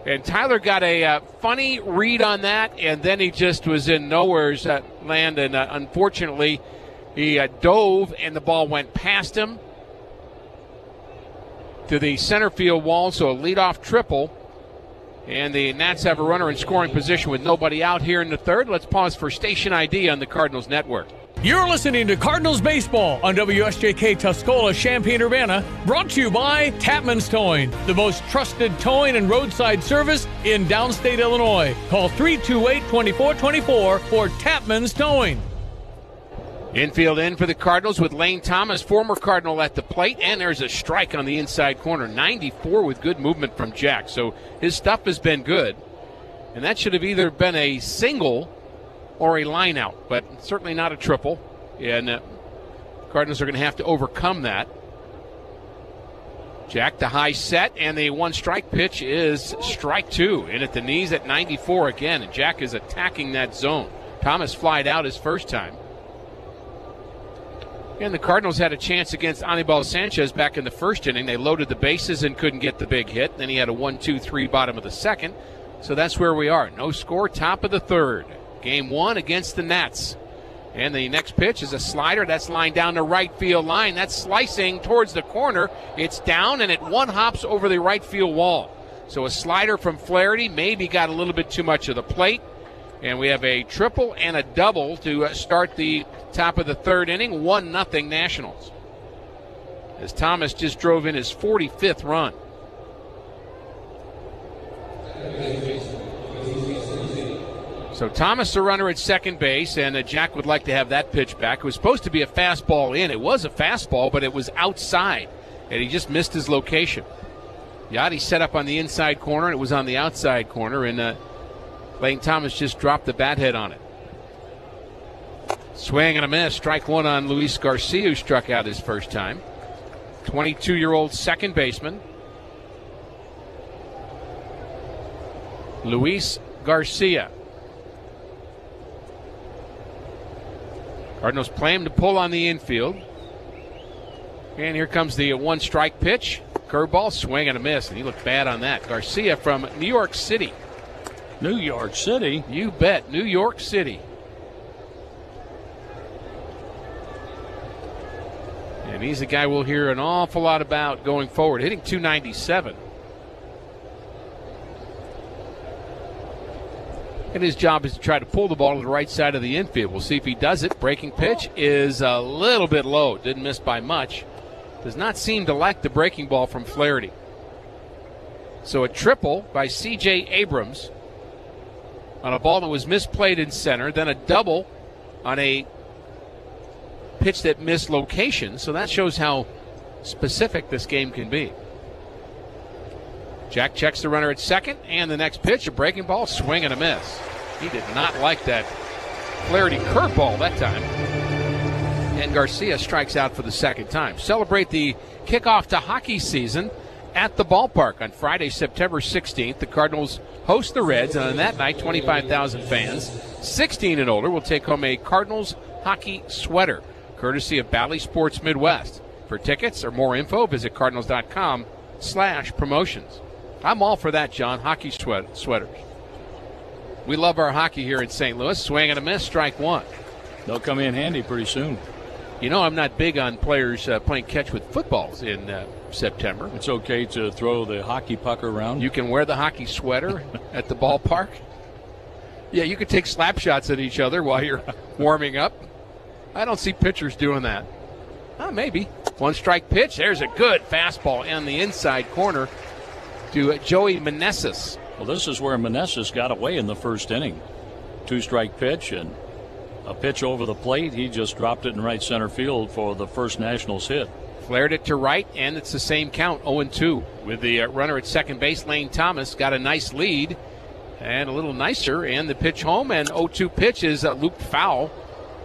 And Tyler got a funny read on that, and then he just was in nowhere's land, and unfortunately he dove, and the ball went past him to the center field wall, so a leadoff triple. And the Nats have a runner in scoring position with nobody out here in the third. Let's pause for station ID on the Cardinals Network. You're listening to Cardinals Baseball on WSJK Tuscola, Champaign-Urbana, brought to you by Tapman's Towing, the most trusted towing and roadside service in downstate Illinois. Call 328-2424 for Tapman's Towing. Infield in for the Cardinals with Lane Thomas, former Cardinal, at the plate, and there's a strike on the inside corner. 94 with good movement from Jack, so his stuff has been good. And that should have either been a single or a line out, but certainly not a triple. And Cardinals are going to have to overcome that. Jack the high set, and the one strike pitch is strike two. In at the knees at 94 again, and Jack is attacking that zone. Thomas flied out his first time. And the Cardinals had a chance against Anibal Sanchez back in the first inning. They loaded the bases and couldn't get the big hit. Then he had a 1-2-3 bottom of the second. So that's where we are. No score, top of the third. Game one against the Nats. And the next pitch is a slider. That's lined down the right field line. That's slicing towards the corner. It's down, and it one hops over the right field wall. So a slider from Flaherty maybe got a little bit too much of the plate. And we have a triple and a double to start the top of the third inning. 1-0 Nationals. As Thomas just drove in his 45th run. So Thomas, the runner at second base, and Jack would like to have that pitch back. It was supposed to be a fastball in. It was a fastball, but it was outside, and he just missed his location. Yachty set up on the inside corner, and it was on the outside corner, and Lane Thomas just dropped the bat head on it. Swing and a miss. Strike one on Luis Garcia, who struck out his first time. 22-year-old second baseman. Luis Garcia. Cardinals play him to pull on the infield. And here comes the one strike pitch. Curveball, swing and a miss, and he looked bad on that. Garcia from New York City. New York City? You bet, New York City. And he's a guy we'll hear an awful lot about going forward, hitting .297. And his job is to try to pull the ball to the right side of the infield. We'll see if he does it. Breaking pitch is a little bit low. Didn't miss by much. Does not seem to like the breaking ball from Flaherty. So a triple by C.J. Abrams on a ball that was misplayed in center. Then a double on a pitch that missed location. So that shows how specific this game can be. Jack checks the runner at second, and the next pitch, a breaking ball, swing and a miss. He did not like that Flaherty curveball that time. And Garcia strikes out for the second time. Celebrate the kickoff to hockey season at the ballpark on Friday, September 16th. The Cardinals host the Reds, and on that night, 25,000 fans, 16 and older, will take home a Cardinals hockey sweater, courtesy of Bally Sports Midwest. For tickets or more info, visit cardinals.com/promotions. I'm all for that, John. Hockey sweaters. We love our hockey here in St. Louis. Swing and a miss, strike one. They'll come in handy pretty soon. You know, I'm not big on players playing catch with footballs in September. It's okay to throw the hockey puck around. You can wear the hockey sweater at the ballpark. Yeah, you can take slap shots at each other while you're warming up. I don't see pitchers doing that. Maybe. One strike pitch. There's a good fastball on the inside corner to Joey Meneses. Well, this is where Meneses got away in the first inning. Two-strike pitch and a pitch over the plate. He just dropped it in right center field for the first Nationals hit. Flared it to right, and it's the same count, 0-2. With the runner at second base, Lane Thomas got a nice lead and a little nicer, and the pitch home, and 0-2 pitch is looped foul,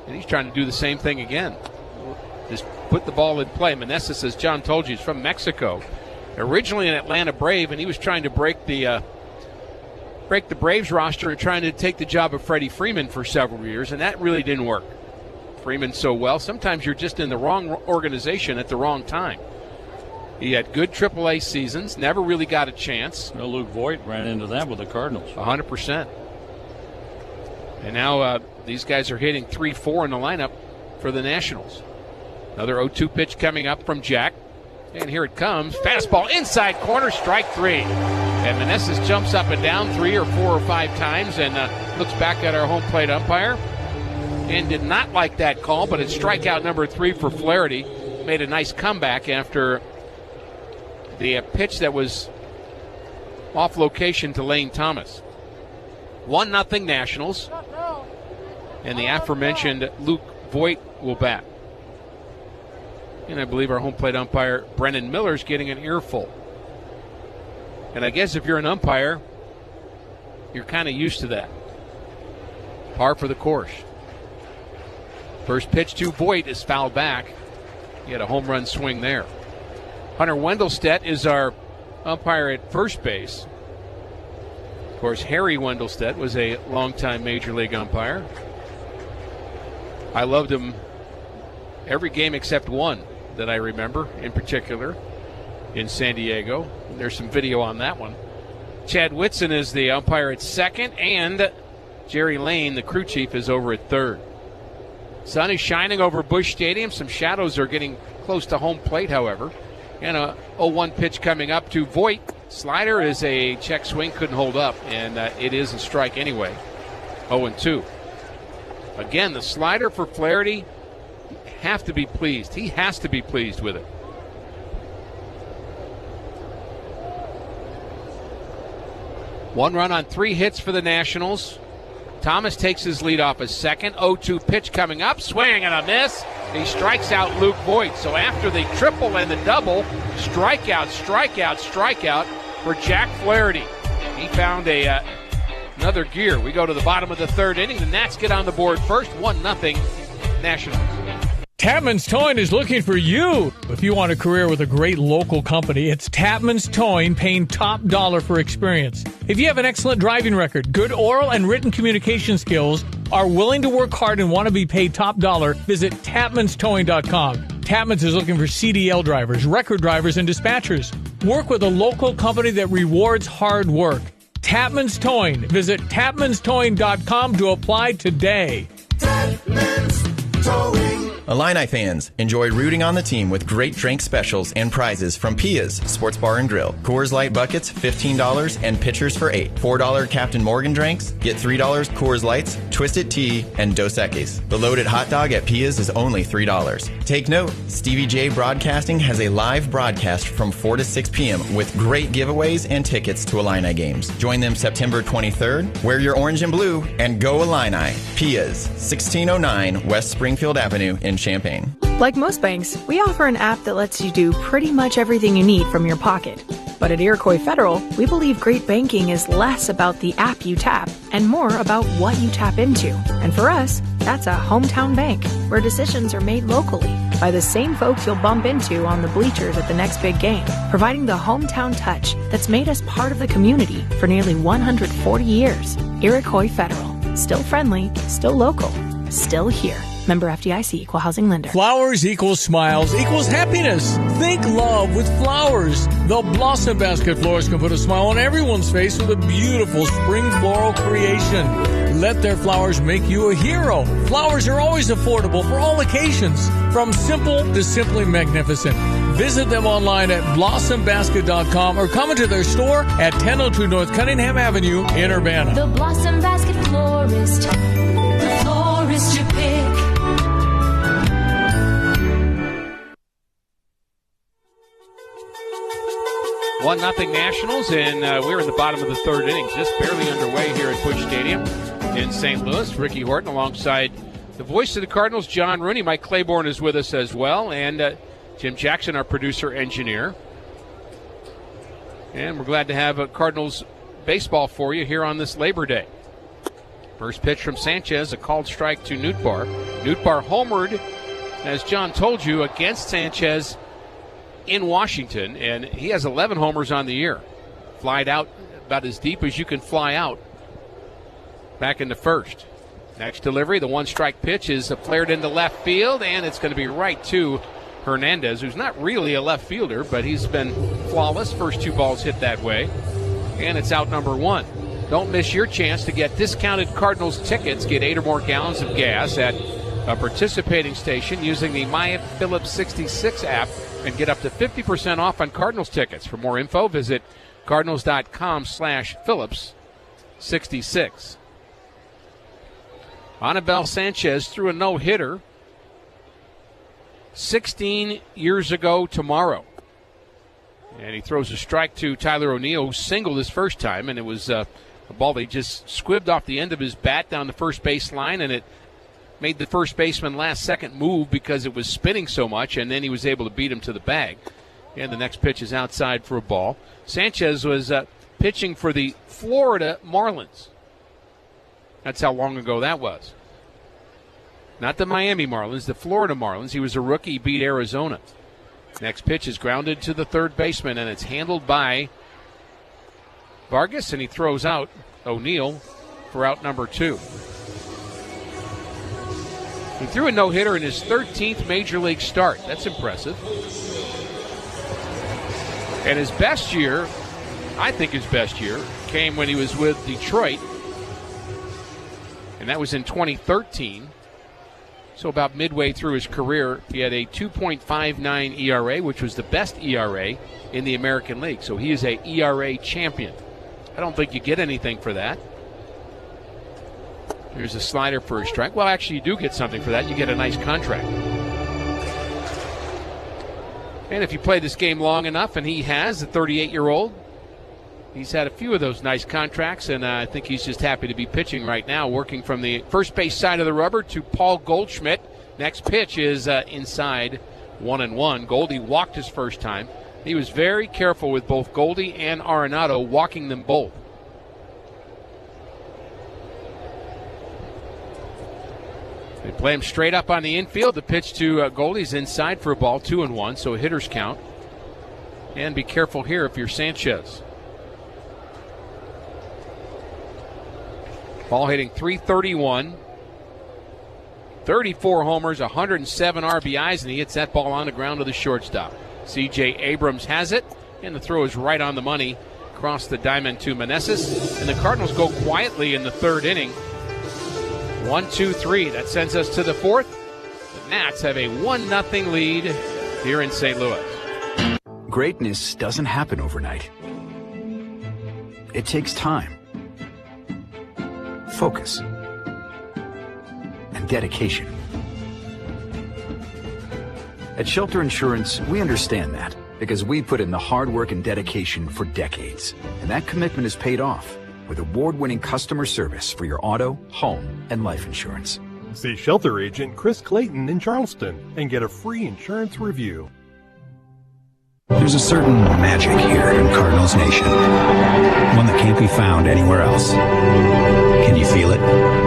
and he's trying to do the same thing again. Just put the ball in play. Meneses, as John told you, is from Mexico. Originally an Atlanta Brave, and he was trying to break the Braves roster and trying to take the job of Freddie Freeman for several years, and that really didn't work. Freeman so well. Sometimes you're just in the wrong organization at the wrong time. He had good AAA seasons, never really got a chance. Well, Luke Voigt ran into that with the Cardinals. 100%. And now these guys are hitting 3-4 in the lineup for the Nationals. Another 0-2 pitch coming up from Jack. And here it comes. Fastball inside corner, strike 3. And Meneses jumps up and down 3 or 4 or 5 times and looks back at our home plate umpire and did not like that call, but it's strikeout number 3 for Flaherty. Made a nice comeback after the pitch that was off location to Lane Thomas. 1-0 Nationals. And the aforementioned Luke Voigt will bat. And I believe our home plate umpire, Brennan Miller's getting an earful. And I guess if you're an umpire, you're kind of used to that. Par for the course. First pitch to Voigt is fouled back. He had a home run swing there. Hunter Wendelstedt is our umpire at first base. Of course, Harry Wendelstedt was a longtime Major League umpire. I loved him every game except one that I remember in particular in San Diego. There's some video on that one. Chad Whitson is the umpire at second, and Jerry Lane, the crew chief, is over at third. Sun is shining over Busch Stadium. Some shadows are getting close to home plate, however. And a 0-1 pitch coming up to Voigt. Slider is a check swing, couldn't hold up, and it is a strike anyway. 0-2. Again, the slider for Flaherty, have to be pleased. He has to be pleased with it. One run on 3 hits for the Nationals. Thomas takes his lead off a second. 0-2 pitch coming up. Swing and a miss. He strikes out Luke Voigt. So after the triple and the double, strikeout for Jack Flaherty. He found another gear. We go to the bottom of the third inning. The Nats get on the board first. 1-0 Nationals. Tapman's Towing is looking for you. If you want a career with a great local company, it's Tapman's Towing, paying top dollar for experience. If you have an excellent driving record, good oral and written communication skills, are willing to work hard and want to be paid top dollar, visit TapmansTowing.com. Tapman's is looking for CDL drivers, record drivers, and dispatchers. Work with a local company that rewards hard work. Tapman's Towing. Visit TapmansTowing.com to apply today. Tapman's Towing. Illini fans, enjoy rooting on the team with great drink specials and prizes from Pia's Sports Bar and Grill. Coors Light buckets, $15 and pitchers for $8. $4 Captain Morgan drinks, get $3 Coors Lights, Twisted Tea, and Dos Equis. The loaded hot dog at Pia's is only $3. Take note, Stevie J Broadcasting has a live broadcast from 4 to 6 p.m. with great giveaways and tickets to Illini games. Join them September 23rd. Wear your orange and blue and go Illini. Pia's, 1609 West Springfield Avenue in Champaign. Like most banks, we offer an app that lets you do pretty much everything you need from your pocket. But at Iroquois Federal, we believe great banking is less about the app you tap and more about what you tap into. And for us, that's a hometown bank where decisions are made locally by the same folks you'll bump into on the bleachers at the next big game, providing the hometown touch that's made us part of the community for nearly 140 years. Iroquois Federal. Still friendly, still local, still here. Member FDIC, Equal Housing Lender. Flowers equals smiles equals happiness. Think love with flowers. The Blossom Basket florist can put a smile on everyone's face with a beautiful spring floral creation. Let their flowers make you a hero. Flowers are always affordable for all occasions, from simple to simply magnificent. Visit them online at blossombasket.com or come into their store at 1002 North Cunningham Avenue in Urbana. The Blossom Basket florist, the florist you pick. 1-0 Nationals, and we're in the bottom of the third inning, just barely underway here at Busch Stadium in St. Louis. Ricky Horton alongside the voice of the Cardinals, John Rooney. Mike Claiborne is with us as well, and Jim Jackson, our producer-engineer. And we're glad to have Cardinals baseball for you here on this Labor Day. First pitch from Sanchez, a called strike to Nootbaar. Nootbaar homered, as John told you, against Sanchez in Washington, and he has 11 homers on the year. Flied out about as deep as you can fly out back in the first. Next delivery, the one-strike pitch is flared into left field, and it's going to be right to Hernandez, who's not really a left fielder, but he's been flawless. First 2 balls hit that way. And it's out number 1. Don't miss your chance to get discounted Cardinals tickets. Get 8 or more gallons of gas at a participating station using the My Phillips 66 app and get up to 50% off on Cardinals tickets. For more info, visit cardinals.com/Phillips66. Anibal Sanchez threw a no-hitter 16 years ago tomorrow. And he throws a strike to Tyler O'Neill, who singled his first time, and it was a ball that just squibbed off the end of his bat down the first base line, and it made the first baseman last second move because it was spinning so much, and then he was able to beat him to the bag. And the next pitch is outside for a ball. Sanchez was pitching for the Florida Marlins. That's how long ago that was. Not the Miami Marlins, the Florida Marlins. He was a rookie, beat Arizona. Next pitch is grounded to the third baseman, and it's handled by Vargas, and he throws out O'Neill for out number 2. He threw a no-hitter in his 13th Major League start. That's impressive. And his best year, I think his best year, came when he was with Detroit, and that was in 2013. So about midway through his career, he had a 2.59 ERA, which was the best ERA in the American League. So he is a ERA champion. I don't think you get anything for that. Here's a slider for a strike. Well, actually, you do get something for that. You get a nice contract. And if you play this game long enough, and he has, the 38-year-old, he's had a few of those nice contracts, and I think he's just happy to be pitching right now, working from the first base side of the rubber to Paul Goldschmidt. Next pitch is inside 1-1. Goldie walked his first time. He was very careful with both Goldie and Arenado, walking them both. They play him straight up on the infield. The pitch to Goldie's inside for a ball, 2-1, so a hitter's count. And be careful here if you're Sanchez. Ball hitting .331, 34 homers, 107 RBIs, and he hits that ball on the ground to the shortstop. C.J. Abrams has it, and the throw is right on the money across the diamond to Meneses. And the Cardinals go quietly in the third inning. 1-2-3. That sends us to the fourth. The Nats have a 1-0 lead here in St. Louis. Greatness doesn't happen overnight. It takes time, focus, and dedication. At Shelter Insurance, we understand that because we put in the hard work and dedication for decades. And that commitment is paid off with award-winning customer service for your auto, home, and life insurance. See Shelter Agent Chris Clayton in Charleston and get a free insurance review. There's a certain magic here in Cardinals Nation, one that can't be found anywhere else. Can you feel it?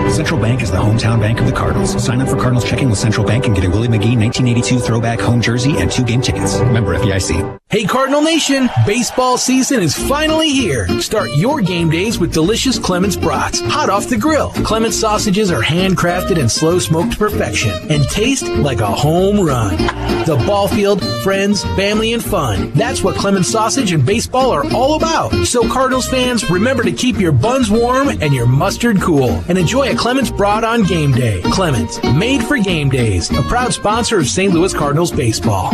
Central Bank is the hometown bank of the Cardinals. Sign up for Cardinals checking with Central Bank and get a Willie McGee 1982 throwback home jersey and 2 game tickets. Member FDIC. Hey Cardinal Nation, baseball season is finally here. Start your game days with delicious Clements brats, hot off the grill. Clements sausages are handcrafted and slow smoked to perfection and taste like a home run. The ball field, friends, family, and fun. That's what Clements sausage and baseball are all about. So Cardinals fans, remember to keep your buns warm and your mustard cool and enjoy a Clements brat on game day. Clements, made for game days, a proud sponsor of St. Louis Cardinals baseball.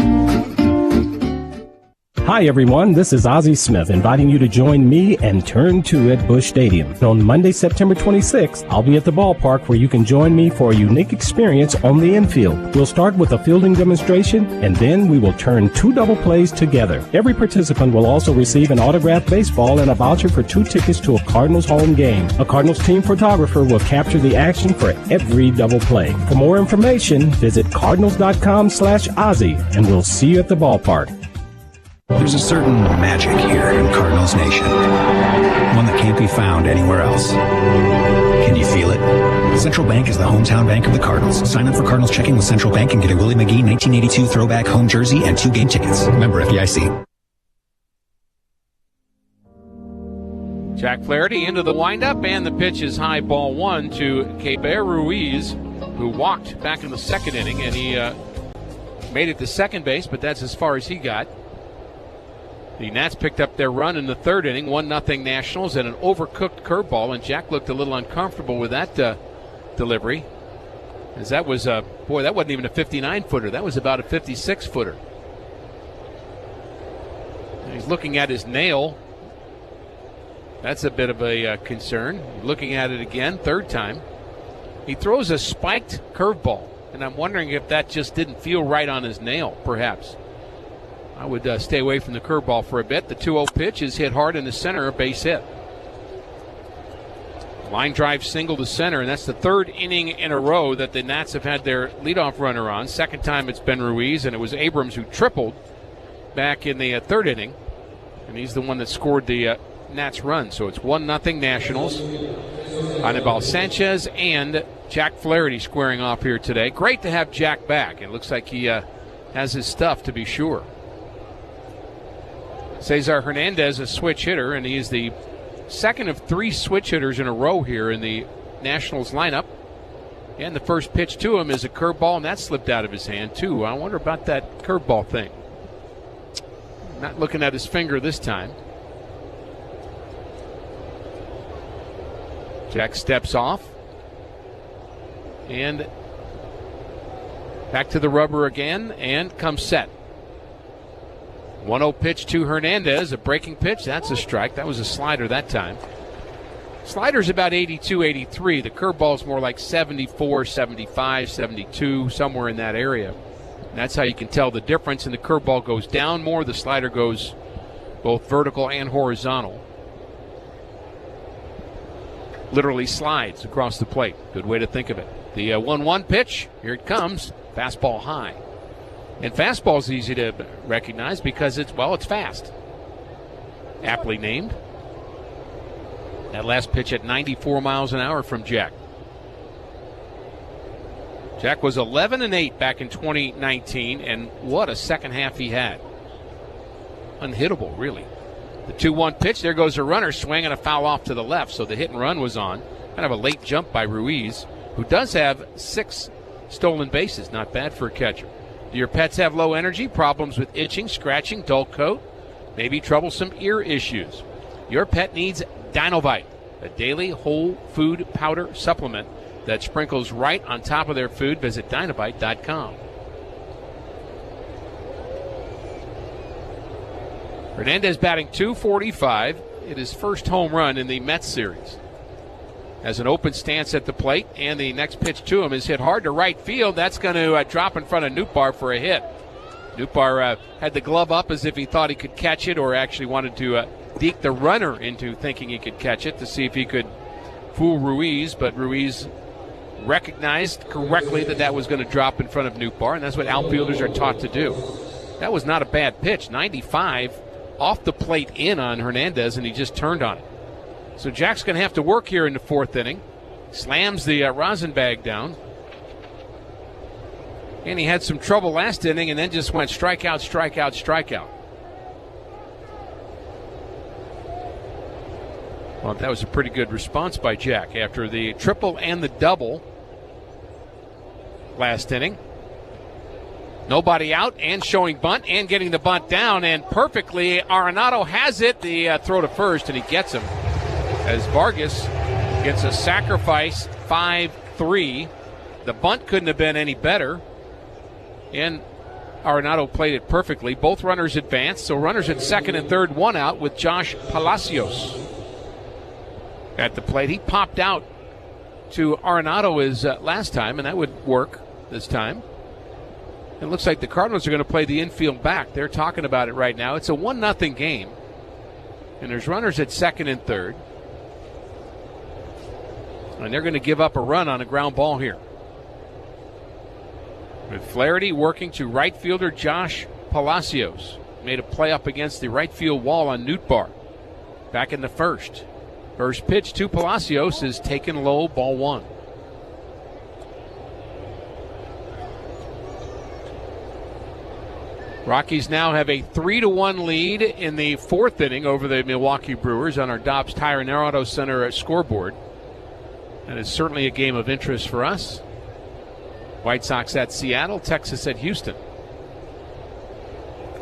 Hi everyone, this is Ozzie Smith inviting you to join me and Turn 2 at Busch Stadium. On Monday, September 26th, I'll be at the ballpark where you can join me for a unique experience on the infield. We'll start with a fielding demonstration and then we will turn 2 double plays together. Every participant will also receive an autographed baseball and a voucher for 2 tickets to a Cardinals home game. A Cardinals team photographer will capture the action for every double play. For more information, visit cardinals.com/Ozzie and we'll see you at the ballpark. There's a certain magic here in Cardinals Nation, one that can't be found anywhere else. Can you feel it? Central Bank is the hometown bank of the Cardinals. Sign up for Cardinals checking with Central Bank and get a Willie McGee 1982 throwback home jersey and 2 game tickets. Member FDIC. Jack Flaherty into the windup, and the pitch is high, ball 1 to Keber Ruiz, who walked back in the second inning, and he made it to second base, but that's as far as he got. The Nats picked up their run in the third inning, 1-0 Nationals, and an overcooked curveball, and Jack looked a little uncomfortable with that delivery. As that was, that wasn't even a 59-footer. That was about a 56-footer. He's looking at his nail. That's a bit of a concern. Looking at it again, third time. He throws a spiked curveball, and I'm wondering if that just didn't feel right on his nail, perhaps. I would stay away from the curveball for a bit. The 2-0 pitch is hit hard in the center, a base hit. Line drive single to center, and that's the third inning in a row that the Nats have had their leadoff runner on. Second time it's been Ruiz, and it was Abrams who tripled back in the third inning, and he's the one that scored the Nats run. So it's 1-0 Nationals. Anibal Sanchez and Jack Flaherty squaring off here today. Great to have Jack back. It looks like he has his stuff, to be sure. Cesar Hernandez, a switch hitter, and he is the second of 3 switch hitters in a row here in the Nationals lineup. And the first pitch to him is a curveball, and that slipped out of his hand, too. I wonder about that curveball thing. Not looking at his finger this time. Jack steps off. And back to the rubber again, and comes set. 1-0 pitch to Hernandez, a breaking pitch. That's a strike. That was a slider that time. Slider's about 82, 83. The curveball's more like 74, 75, 72, somewhere in that area. And that's how you can tell the difference. And the curveball goes down more. The slider goes both vertical and horizontal. Literally slides across the plate. Good way to think of it. The 1-1 pitch, here it comes. Fastball high. And fastball's easy to recognize because it's fast. Aptly named. That last pitch at 94 miles an hour from Jack. Jack was 11-8 back in 2019, and what a second half he had. Unhittable, really. The 2-1 pitch, there goes a runner swing and a foul off to the left, so the hit and run was on. Kind of a late jump by Ruiz, who does have 6 stolen bases. Not bad for a catcher. Do your pets have low energy, problems with itching, scratching, dull coat, maybe troublesome ear issues? Your pet needs Dinovite, a daily whole food powder supplement that sprinkles right on top of their food. Visit Dinovite.com. Hernandez batting .245. It is first home run in the Mets series. Has an open stance at the plate, and the next pitch to him is hit hard to right field. That's going to drop in front of Nootbaar for a hit. Nootbaar had the glove up as if he thought he could catch it, or actually wanted to deke the runner into thinking he could catch it to see if he could fool Ruiz, but Ruiz recognized correctly that was going to drop in front of Nootbaar, and that's what outfielders are taught to do. That was not a bad pitch. 95 off the plate in on Hernandez, and he just turned on it. So Jack's going to have to work here in the fourth inning. Slams the rosin bag down. And he had some trouble last inning and then just went strikeout, strikeout, strikeout. Well, that was a pretty good response by Jack after the triple and the double last inning. Nobody out and showing bunt and getting the bunt down, and perfectly Arenado has it. The throw to first, and he gets him. As Vargas gets a sacrifice 5-3. The bunt couldn't have been any better. And Arenado played it perfectly. Both runners advanced, so runners at second and third, 1 out with Josh Palacios at the plate. He popped out to Arenado his last time, and that would work this time. It looks like the Cardinals are going to play the infield back. They're talking about it right now. It's a 1-0 game, and there's runners at second and third. And they're going to give up a run on a ground ball here. With Flaherty working to right fielder Josh Palacios. Made a play up against the right field wall on Nootbaar back in the first. First pitch to Palacios is taken low, ball 1. Rockies now have a 3-1 lead in the fourth inning over the Milwaukee Brewers on our Dobbs Tire and Auto Center scoreboard. And it's certainly a game of interest for us. White Sox at Seattle, Texas at Houston.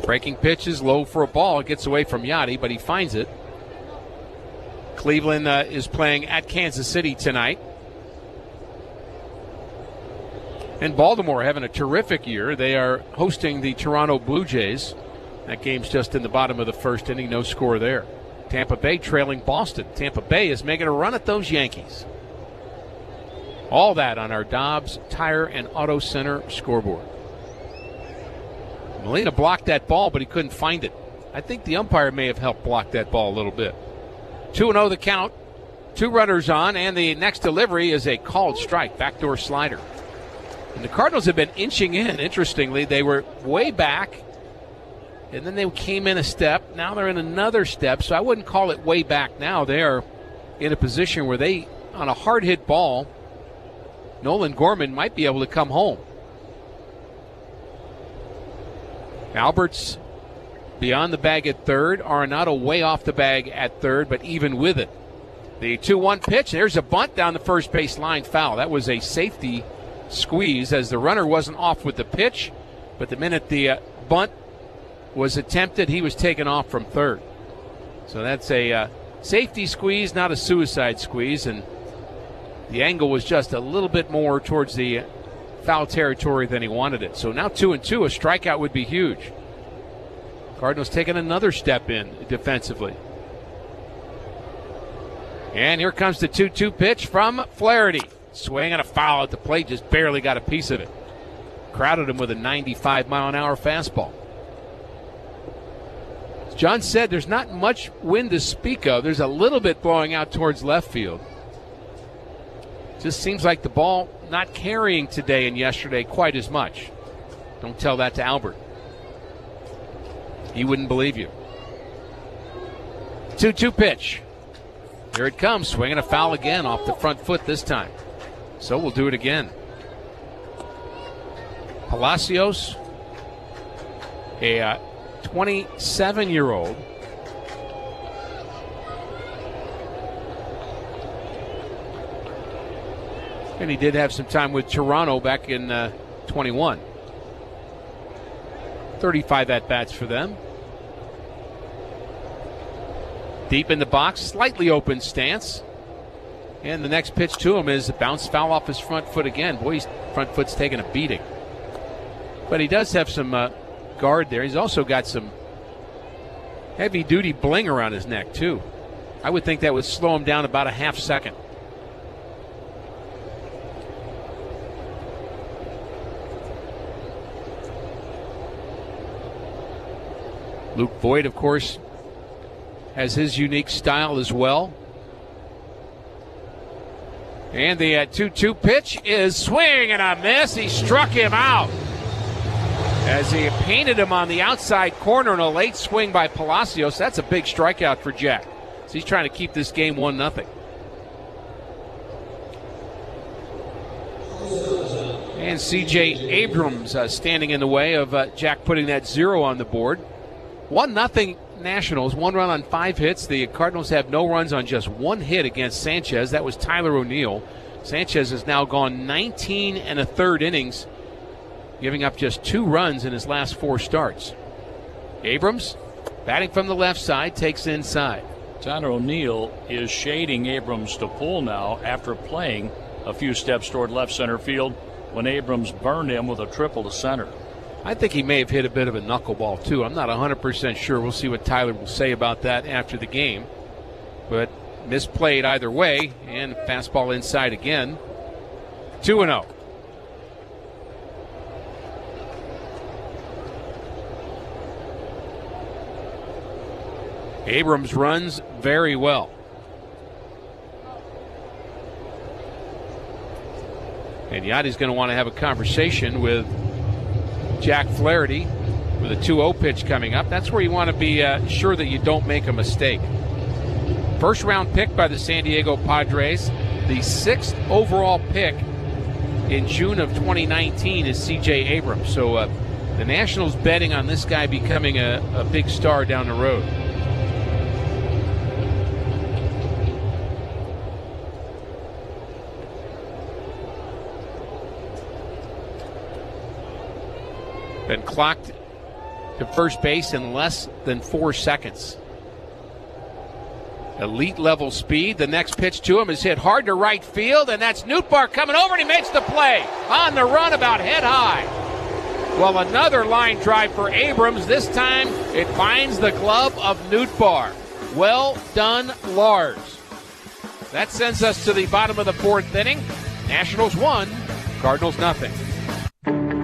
Breaking pitch is low for a ball. It gets away from Yachty, but he finds it. Cleveland is playing at Kansas City tonight. And Baltimore having a terrific year. They are hosting the Toronto Blue Jays. That game's just in the bottom of the first inning. No score there. Tampa Bay trailing Boston. Tampa Bay is making a run at those Yankees. All that on our Dobbs Tire and Auto Center scoreboard. Molina blocked that ball, but he couldn't find it. I think the umpire may have helped block that ball a little bit. 2-0 the count. 2 runners on, and the next delivery is a called strike, backdoor slider. And the Cardinals have been inching in. Interestingly, they were way back, and then they came in a step. Now they're in another step, so I wouldn't call it way back now. They are in a position where they, on a hard-hit ball, Nolan Gorman might be able to come home. Albert's beyond the bag at third. Arenado way off the bag at third, but even with it. The 2-1 pitch. There's a bunt down the first base line, foul. That was a safety squeeze as the runner wasn't off with the pitch, but the minute the bunt was attempted, he was taken off from third. So that's a safety squeeze, not a suicide squeeze, and the angle was just a little bit more towards the foul territory than he wanted it. So now 2-2, a strikeout would be huge. Cardinals taking another step in defensively. And here comes the 2-2 pitch from Flaherty. Swing and a foul at the plate, just barely got a piece of it. Crowded him with a 95-mile-an-hour fastball. As John said, there's not much wind to speak of. There's a little bit blowing out towards left field. Just seems like the ball not carrying today and yesterday quite as much. Don't tell that to Albert. He wouldn't believe you. 2-2 pitch. Here it comes, swinging a foul again off the front foot this time. So we'll do it again. Palacios, a 27-year-old. And he did have some time with Toronto back in 21. 35 at-bats for them. Deep in the box, slightly open stance. And the next pitch to him is a bounce foul off his front foot again. Boy, his front foot's taking a beating. But he does have some guard there. He's also got some heavy-duty bling around his neck, too. I would think that would slow him down about a half second. Luke Voigt, of course, has his unique style as well. And the 2-2 pitch is swing and a miss. He struck him out as he painted him on the outside corner in a late swing by Palacios. That's a big strikeout for Jack. So he's trying to keep this game 1-0. And C.J. Abrams standing in the way of Jack putting that 0 on the board. 1-0 Nationals, 1 run on 5 hits. The Cardinals have no runs on just 1 hit against Sanchez. That was Tyler O'Neill. Sanchez has now gone 19 1/3 innings, giving up just 2 runs in his last 4 starts. Abrams, batting from the left side, takes inside. Tyler O'Neill is shading Abrams to pull now after playing a few steps toward left center field when Abrams burned him with a triple to center. I think he may have hit a bit of a knuckleball, too. I'm not 100% sure. We'll see what Tyler will say about that after the game. But misplayed either way, and fastball inside again. 2-0. Abrams runs very well. And Yachty's going to want to have a conversation with Jack Flaherty with a 2-0 pitch coming up. That's where you want to be sure that you don't make a mistake. First round pick by the San Diego Padres. The 6th overall pick in June of 2019 is C.J. Abrams. So the Nationals betting on this guy becoming a big star down the road. Been clocked to first base in less than 4 seconds. Elite level speed. The next pitch to him is hit hard to right field, and that's Nootbaar coming over, and he makes the play. On the run, about head high. Well, another line drive for Abrams. This time it finds the glove of Nootbaar. Well done, Lars. That sends us to the bottom of the 4th inning. Nationals 1, Cardinals nothing.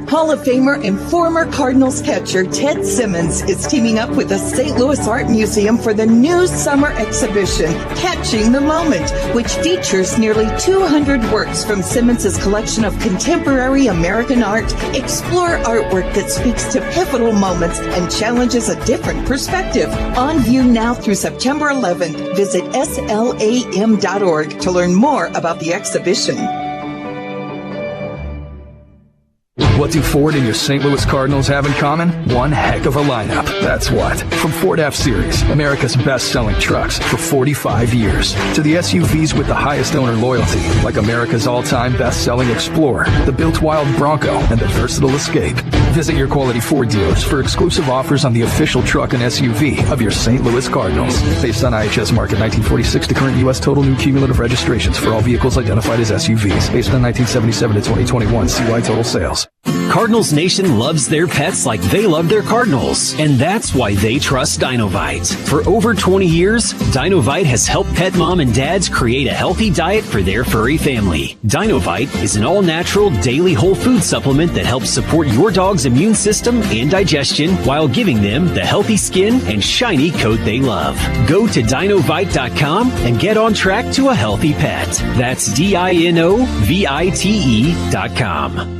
Hall of Famer and former Cardinals catcher Ted Simmons is teaming up with the St. Louis Art Museum for the new summer exhibition, Catching the Moment, which features nearly 200 works from Simmons' collection of contemporary American art. Explore artwork that speaks to pivotal moments and challenges a different perspective. On view now through September 11th. Visit slam.org to learn more about the exhibition. What do Ford and your St. Louis Cardinals have in common? One heck of a lineup. That's what. From Ford F-Series, America's best-selling trucks for 45 years, to the SUVs with the highest owner loyalty, like America's all-time best-selling Explorer, the built Wild Bronco, and the versatile Escape. Visit your quality Ford dealers for exclusive offers on the official truck and SUV of your St. Louis Cardinals. Based on IHS Market 1946 to current U.S. total new cumulative registrations for all vehicles identified as SUVs. Based on 1977 to 2021 CY total sales. Cardinals Nation loves their pets like they love their Cardinals, and that's why they trust Dinovite. For over 20 years, Dinovite has helped pet mom and dads create a healthy diet for their furry family. Dinovite is an all-natural daily whole food supplement that helps support your dog's immune system and digestion while giving them the healthy skin and shiny coat they love. Go to Dinovite.com and get on track to a healthy pet. That's DINOVITE.com.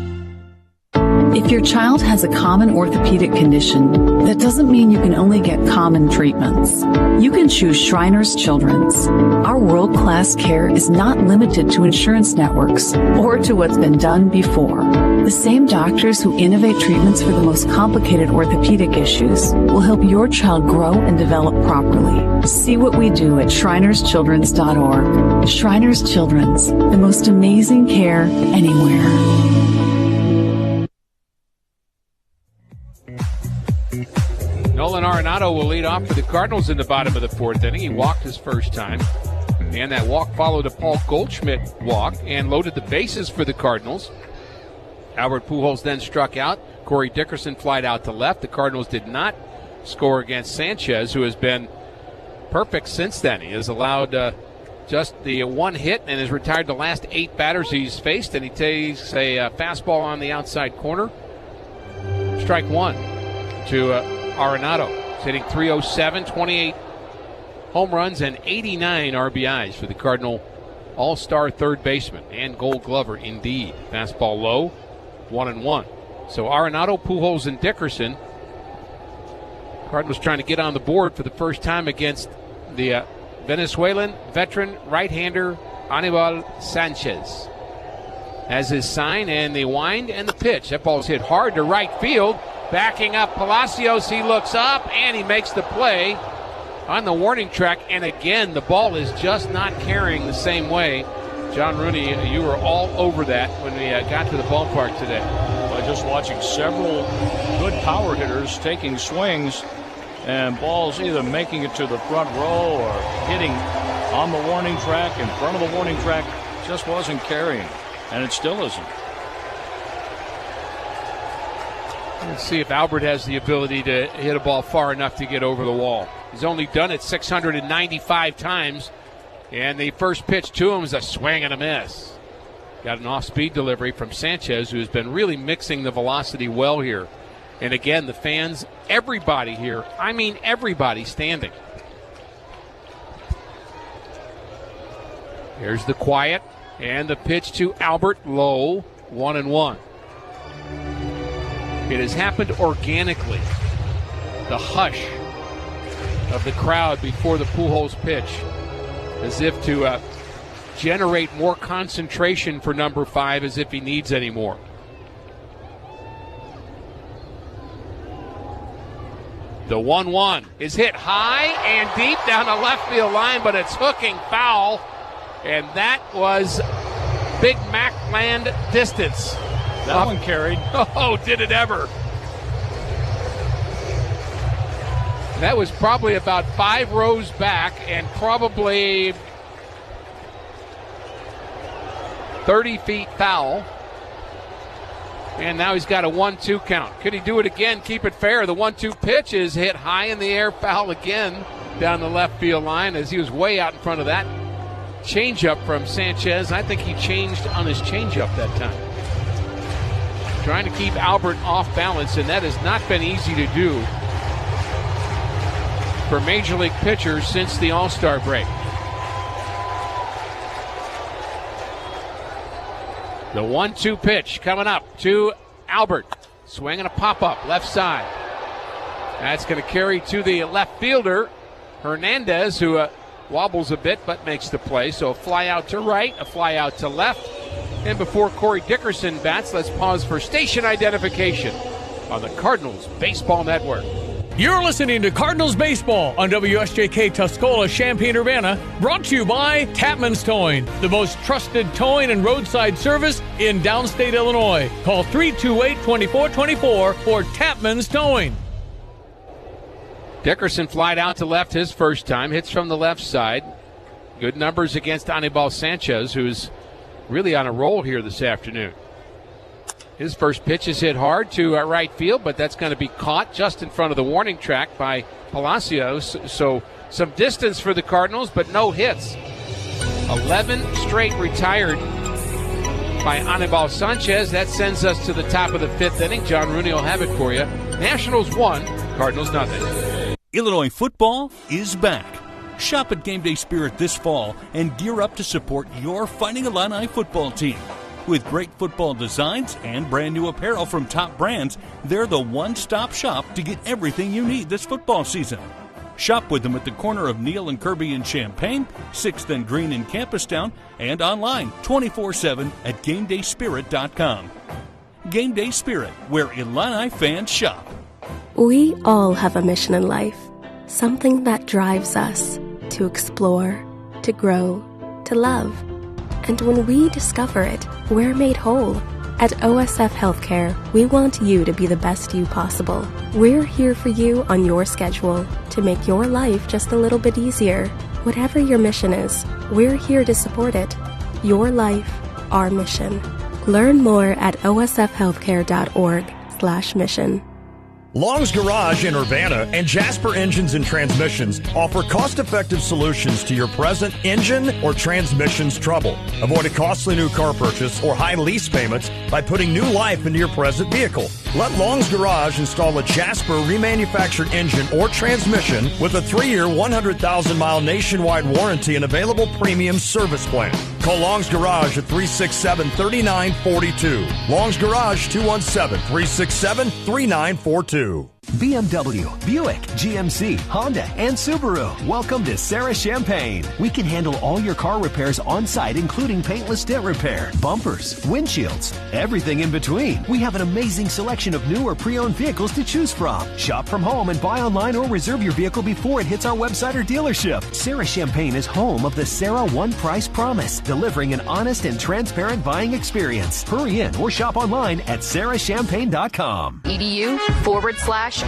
If your child has a common orthopedic condition, that doesn't mean you can only get common treatments. You can choose Shriners Children's. Our world-class care is not limited to insurance networks or to what's been done before. The same doctors who innovate treatments for the most complicated orthopedic issues will help your child grow and develop properly. See what we do at shrinerschildrens.org. Shriners Children's, the most amazing care anywhere. Nolan Arenado will lead off for the Cardinals in the bottom of the 4th inning. He walked his first time, and that walk followed a Paul Goldschmidt walk and loaded the bases for the Cardinals. Albert Pujols then struck out. Corey Dickerson flied out to left. The Cardinals did not score against Sanchez, who has been perfect since then. He has allowed just the one hit and has retired the last 8 batters he's faced, and he takes a fastball on the outside corner. Strike one to Arenado. He's hitting .307, 28 home runs, and 89 RBIs for the Cardinal all-star third baseman and Gold Glover indeed. Fastball low, 1-1. So Arenado, Pujols, and Dickerson. Cardinals trying to get on the board for the first time against the Venezuelan veteran right-hander Anibal Sanchez. Has his sign, and the wind and the pitch. That ball's hit hard to right field. Backing up Palacios, he looks up, and he makes the play on the warning track. And again, the ball is just not carrying the same way. John Rooney, you were all over that when we got to the ballpark today. By just watching several good power hitters taking swings, and balls either making it to the front row or hitting on the warning track, in front of the warning track, just wasn't carrying, and it still isn't. Let's see if Albert has the ability to hit a ball far enough to get over the wall. He's only done it 695 times, and the first pitch to him is a swing and a miss. Got an off-speed delivery from Sanchez, who has been really mixing the velocity well here. And again, the fans, everybody here, I mean everybody standing. Here's the quiet, and the pitch to Albert, low, 1-1. It has happened organically. The hush of the crowd before the Pujols pitch, as if to generate more concentration for number 5, as if he needs any more. The 1-1 is hit high and deep down the left field line, but it's hooking foul, and that was Big Mac land distance. That one carried. Oh, did it ever. That was probably about 5 rows back and probably 30 feet foul. And now he's got a 1-2 count. Could he do it again, keep it fair? The 1-2 pitch is hit high in the air, foul again down the left field line as he was way out in front of that changeup from Sanchez. I think he changed on his changeup that time. Trying to keep Albert off balance, and that has not been easy to do for Major League pitchers since the All-Star break. The 1-2 pitch coming up to Albert. Swinging a pop-up left side. That's going to carry to the left fielder, Hernandez, who wobbles a bit but makes the play. So a fly out to right, a fly out to left. And before Corey Dickerson bats, let's pause for station identification on the Cardinals Baseball Network. You're listening to Cardinals Baseball on WSJK Tuscola, Champaign-Urbana, brought to you by Tapman's Towing, the most trusted towing and roadside service in downstate Illinois. Call 328-2424 for Tapman's Towing. Dickerson flied out to left his first time, hits from the left side. Good numbers against Anibal Sanchez, who's really on a roll here this afternoon. His first pitch is hit hard to right field, but that's going to be caught just in front of the warning track by Palacios. So some distance for the Cardinals, but no hits. 11 straight retired by Anibal Sanchez. That sends us to the top of the 5th inning. John Rooney will have it for you. Nationals 1, Cardinals nothing. Illinois football is back. Shop at Game Day Spirit this fall and gear up to support your Fighting Illini football team. With great football designs and brand new apparel from top brands, they're the one-stop shop to get everything you need this football season. Shop with them at the corner of Neal and Kirby in Champaign, 6th and Green in Campustown, and online 24/7 at GameDaySpirit.com. Game Day Spirit, where Illini fans shop. We all have a mission in life, something that drives us to explore, to grow, to love. And when we discover it, we're made whole. At OSF Healthcare, we want you to be the best you possible. We're here for you on your schedule to make your life just a little bit easier. Whatever your mission is, we're here to support it. Your life, our mission. Learn more at osfhealthcare.org/mission. Long's Garage in Urbana and Jasper Engines and Transmissions offer cost-effective solutions to your present engine or transmissions trouble. Avoid a costly new car purchase or high lease payments by putting new life into your present vehicle. Let Long's Garage install a Jasper remanufactured engine or transmission with a 3-year, 100,000-mile nationwide warranty and available premium service plan. Call Long's Garage at 367-3942. Long's Garage, 217-367-3942. BMW, Buick, GMC, Honda, and Subaru. Welcome to Sarah Champagne. We can handle all your car repairs on site, including paintless dent repair, bumpers, windshields, everything in between. We have an amazing selection of new or pre-owned vehicles to choose from. Shop from home and buy online or reserve your vehicle before it hits our website or dealership. Sarah Champagne is home of the Sarah One Price Promise, delivering an honest and transparent buying experience. Hurry in or shop online at sarahchampagne.com. edu/online.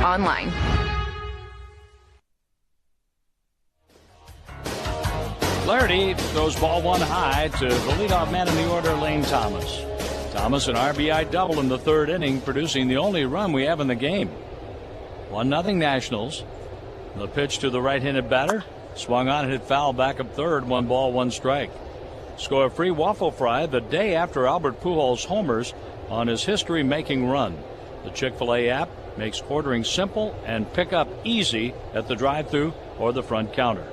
Flaherty throws ball one high to the leadoff man in the order, Lane Thomas. Thomas an RBI double in the 3rd inning, producing the only run we have in the game. 1-0 Nationals. The pitch to the right-handed batter. Swung on and hit foul back up 3rd. 1 ball, 1 strike. Score a free waffle fry the day after Albert Pujols homers on his history-making run. The Chick-fil-A app makes ordering simple and pick up easy at the drive-thru or the front counter.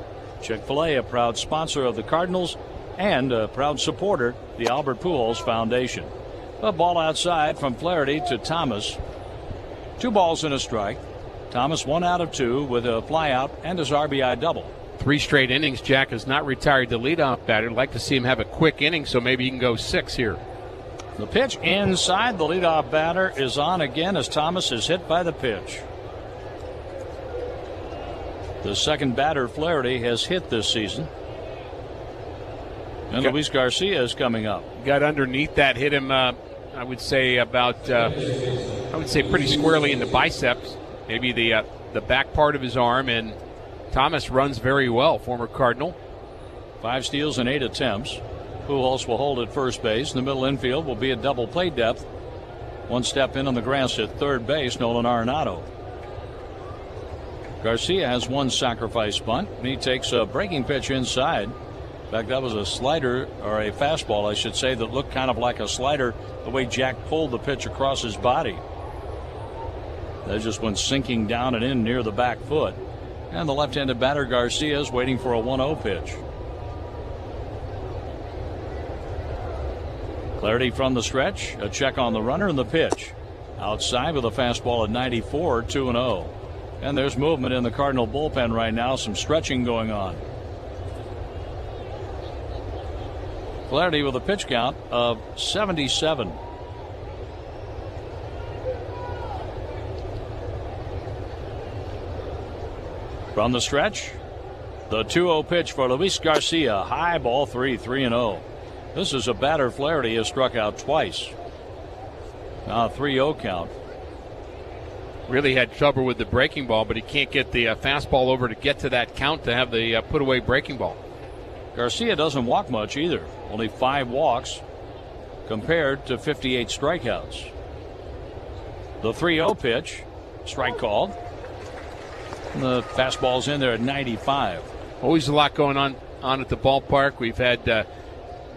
Chick-fil-A, a proud sponsor of the Cardinals and a proud supporter, the Albert Pujols Foundation. A ball outside from Flaherty to Thomas. 2 balls and a strike. Thomas 1 out of 2 with a flyout and his RBI double. 3 straight innings. Jack has not retired the leadoff batter. I'd like to see him have a quick inning, so maybe he can go 6 here. The pitch inside. The leadoff batter is on again as Thomas is hit by the pitch. The second batter Flaherty has hit this season. And Luis Garcia is coming up. Got underneath that, hit him, I would say pretty squarely in the biceps. Maybe the the back part of his arm, and Thomas runs very well, former Cardinal. 5 steals and 8 attempts. Pujols will hold at first base. In the middle infield will be a double play depth. One step in on the grass at third base, Nolan Arenado. Garcia has one sacrifice bunt. He takes a breaking pitch inside. In fact, that was a slider, or a fastball, I should say, that looked kind of like a slider the way Jack pulled the pitch across his body. That just went sinking down and in near the back foot. And the left-handed batter Garcia is waiting for a 1-0 pitch. Clarity from the stretch. A check on the runner and the pitch. Outside with a fastball at 94, 2-0. And there's movement in the Cardinal bullpen right now. Some stretching going on. Flaherty with a pitch count of 77. From the stretch, the 2-0 pitch for Luis Garcia. High ball 3-0. This is a batter Flaherty has struck out twice. Now a 3-0 count. Really had trouble with the breaking ball, but he can't get the fastball over to get to that count to have the put away breaking ball. Garcia doesn't walk much either. Only 5 walks compared to 58 strikeouts. The 3-0 pitch. Strike called. And the fastball's in there at 95. Always a lot going on at the ballpark. We've had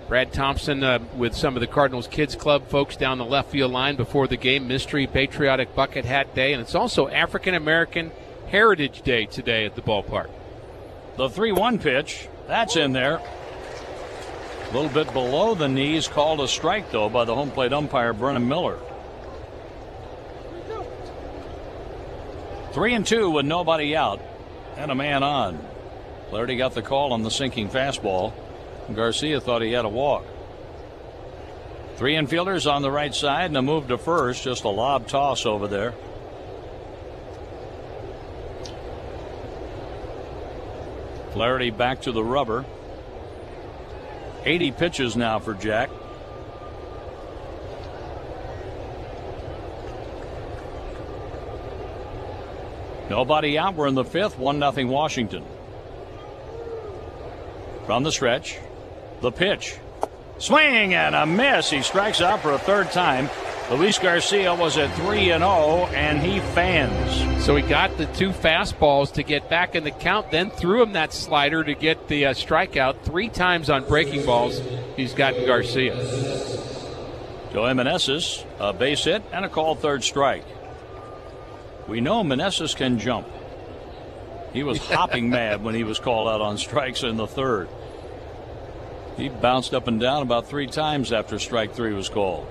Brad Thompson with some of the Cardinals Kids Club folks down the left field line before the game. Mystery Patriotic Bucket Hat Day. And it's also African American Heritage Day today at the ballpark. The 3-1 pitch. That's in there. A little bit below the knees. Called a strike, though, by the home plate umpire, Brennan Miller. 3-2 with nobody out and a man on. Flaherty got the call on the sinking fastball. Garcia thought he had a walk. 3 infielders on the right side and a move to first. Just a lob toss over there. Flaherty back to the rubber. 80 pitches now for Jack. Nobody out. We're in the 5th. 1-0 Washington. From the stretch. The pitch. Swing and a miss. He strikes out for a 3rd time. Luis Garcia was at 3-0, and he fans. So he got the 2 fastballs to get back in the count, then threw him that slider to get the strikeout. 3 times on breaking balls he's gotten Garcia. Joey Meneses, a base hit and a called 3rd strike. We know Meneses can jump. He was hopping mad when he was called out on strikes in the 3rd. He bounced up and down about 3 times after strike 3 was called.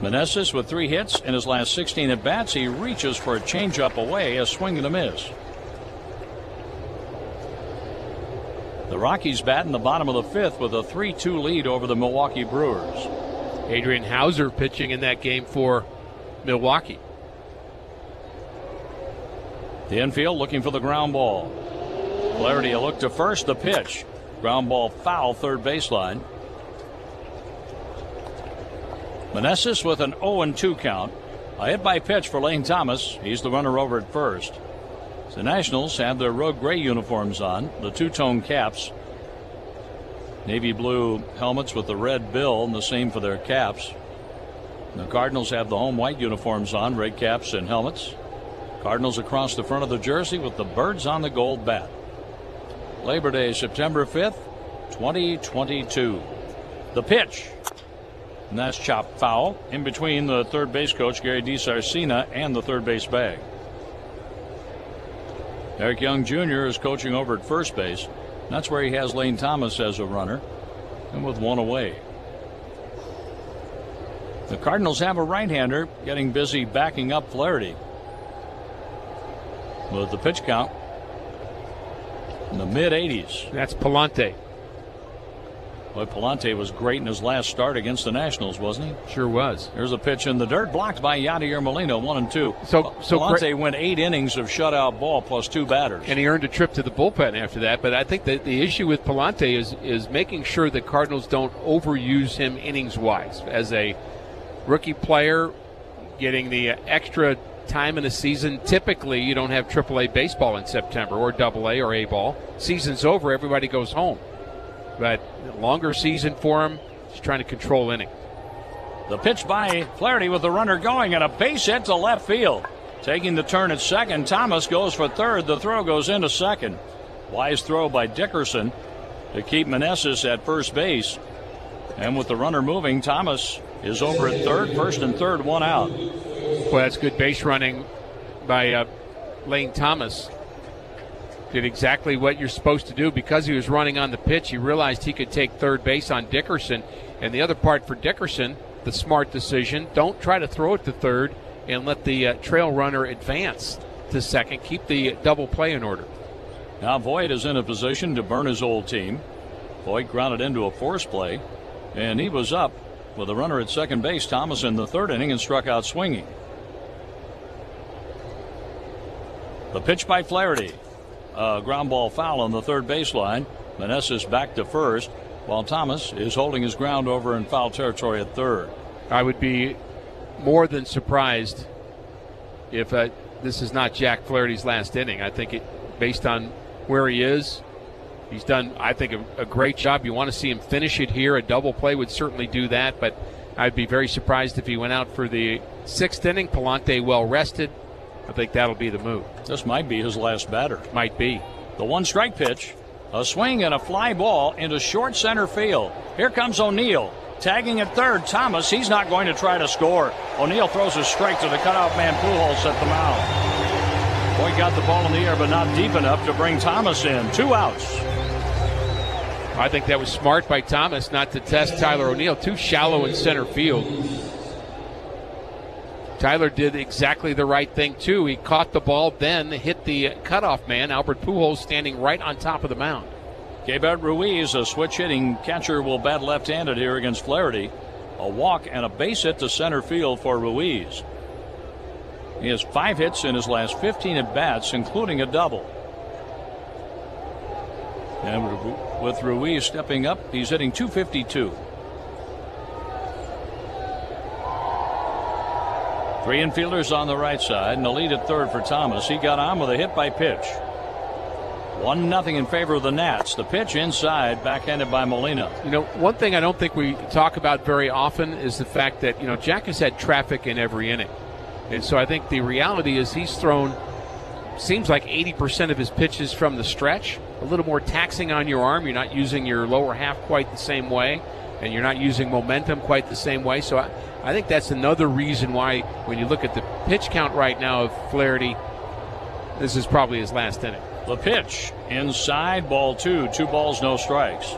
Meneses with 3 hits in his last 16 at bats. He reaches for a changeup away, a swing and a miss. The Rockies bat in the bottom of the 5th with a 3-2 lead over the Milwaukee Brewers. Adrian Hauser pitching in that game for Milwaukee. The infield looking for the ground ball. Flaherty a look to first. The pitch. Ground ball foul, 3rd baseline. Meneses with an 0-2 count. A hit by pitch for Lane Thomas. He's the runner over at first. The Nationals have their road gray uniforms on, the 2-tone caps. Navy blue helmets with the red bill, and the same for their caps. The Cardinals have the home white uniforms on, red caps and helmets. Cardinals across the front of the jersey with the birds on the gold bat. Labor Day, September 5th, 2022. The pitch. And that's chopped foul in between the 3rd base coach, Gary DiSarcina, and the 3rd base bag. Eric Young Jr. is coaching over at first base. That's where he has Lane Thomas as a runner, and with 1 away. The Cardinals have a right-hander getting busy backing up Flaherty. With the pitch count in the mid-80s. That's Palante. Boy, Palante was great in his last start against the Nationals, wasn't he? Sure was. Here's a pitch in the dirt, blocked by Yadier Molina, 1-2. So Palante went 8 innings of shutout ball plus 2 batters. And he earned a trip to the bullpen after that. But I think that the issue with Palante is making sure the Cardinals don't overuse him innings-wise. As a rookie player, getting the extra time in the season. Typically, you don't have AAA baseball in September, or AA or A-ball. Season's over, everybody goes home. But longer season for him, just trying to control innings. The pitch by Flaherty with the runner going, and a base hit to left field. Taking the turn at second, Thomas goes for third. The throw goes into second. Wise throw by Dickerson to keep Meneses at first base. And with the runner moving, Thomas is over at third. First and third, one out. Well, that's good base running by Lane Thomas. Did exactly what you're supposed to do. Because he was running on the pitch, he realized he could take third base on Dickerson. And the other part for Dickerson, the smart decision, don't try to throw it to third and let the trail runner advance to second. Keep the double play in order. Now Voit is in a position to burn his old team. Voit grounded into a force play, and he was up with a runner at second base. Thomas in the third inning and struck out swinging. The pitch by Flaherty. A ground ball foul on the third baseline. Meneses back to first, while Thomas is holding his ground over in foul territory at third. I would be more than surprised if this is not Jack Flaherty's last inning. I think based on where he is, he's done, I think, a great job. You want to see him finish it here. A double play would certainly do that, but I'd be very surprised if he went out for the sixth inning. Palante well rested. I think that'll be the move. This might be his last batter. Might be. The one strike pitch, a swing and a fly ball into short center field. Here comes O'Neill. Tagging at third, Thomas. He's not going to try to score. O'Neill throws a strike to the cutout man, Pujols, at the mound. Boy got the ball in the air, but not deep enough to bring Thomas in. 2 outs. I think that was smart by Thomas not to test Tyler O'Neill. Too shallow in center field. Tyler did exactly the right thing, too. He caught the ball, then hit the cutoff man, Albert Pujols, standing right on top of the mound. Keibert Ruiz, a switch-hitting catcher, will bat left-handed here against Flaherty. A walk and a base hit to center field for Ruiz. He has 5 hits in his last 15 at-bats, including a double. And with Ruiz stepping up, he's hitting .252. 3 infielders on the right side, and the lead at third for Thomas. He got on with a hit by pitch. 1-0 in favor of the Nats. The pitch inside, backhanded by Molina. You know, one thing I don't think we talk about very often is the fact that, you know, Jack has had traffic in every inning. And so I think the reality is he's thrown, seems like 80% of his pitches from the stretch. A little more taxing on your arm. You're not using your lower half quite the same way, and you're not using momentum quite the same way. So I think that's another reason why, when you look at the pitch count right now of Flaherty, this is probably his last inning. The pitch inside, ball 2. 2 balls, no strikes.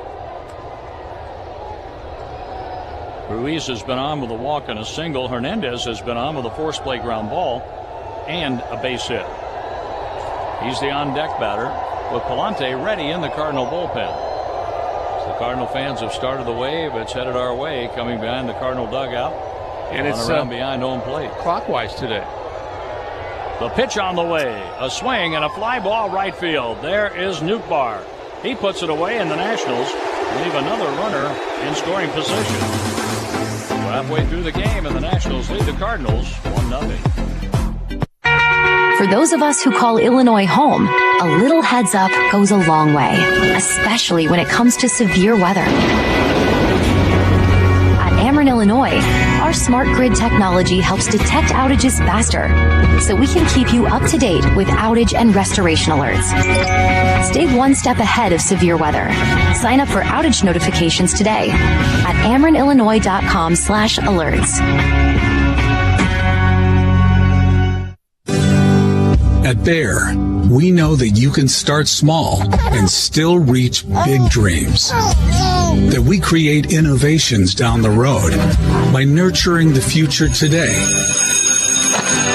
Ruiz has been on with a walk and a single. Hernandez has been on with a force play ground ball and a base hit. He's the on-deck batter with Palante ready in the Cardinal bullpen. So the Cardinal fans have started the wave. It's headed our way, coming behind the Cardinal dugout. And it's around behind home plate. Clockwise today. The pitch on the way. A swing and a fly ball right field. There is Nootbaar. He puts it away, and the Nationals leave another runner in scoring position. We're halfway through the game, and the Nationals lead the Cardinals 1-0. For those of us who call Illinois home, a little heads up goes a long way, especially when it comes to severe weather. At Ameren, Illinois, our smart grid technology helps detect outages faster, so we can keep you up to date with outage and restoration alerts. Stay one step ahead of severe weather. Sign up for outage notifications today at amerenillinois.com/alerts. At Bayer, we know that you can start small and still reach big dreams. That we create innovations down the road by nurturing the future today.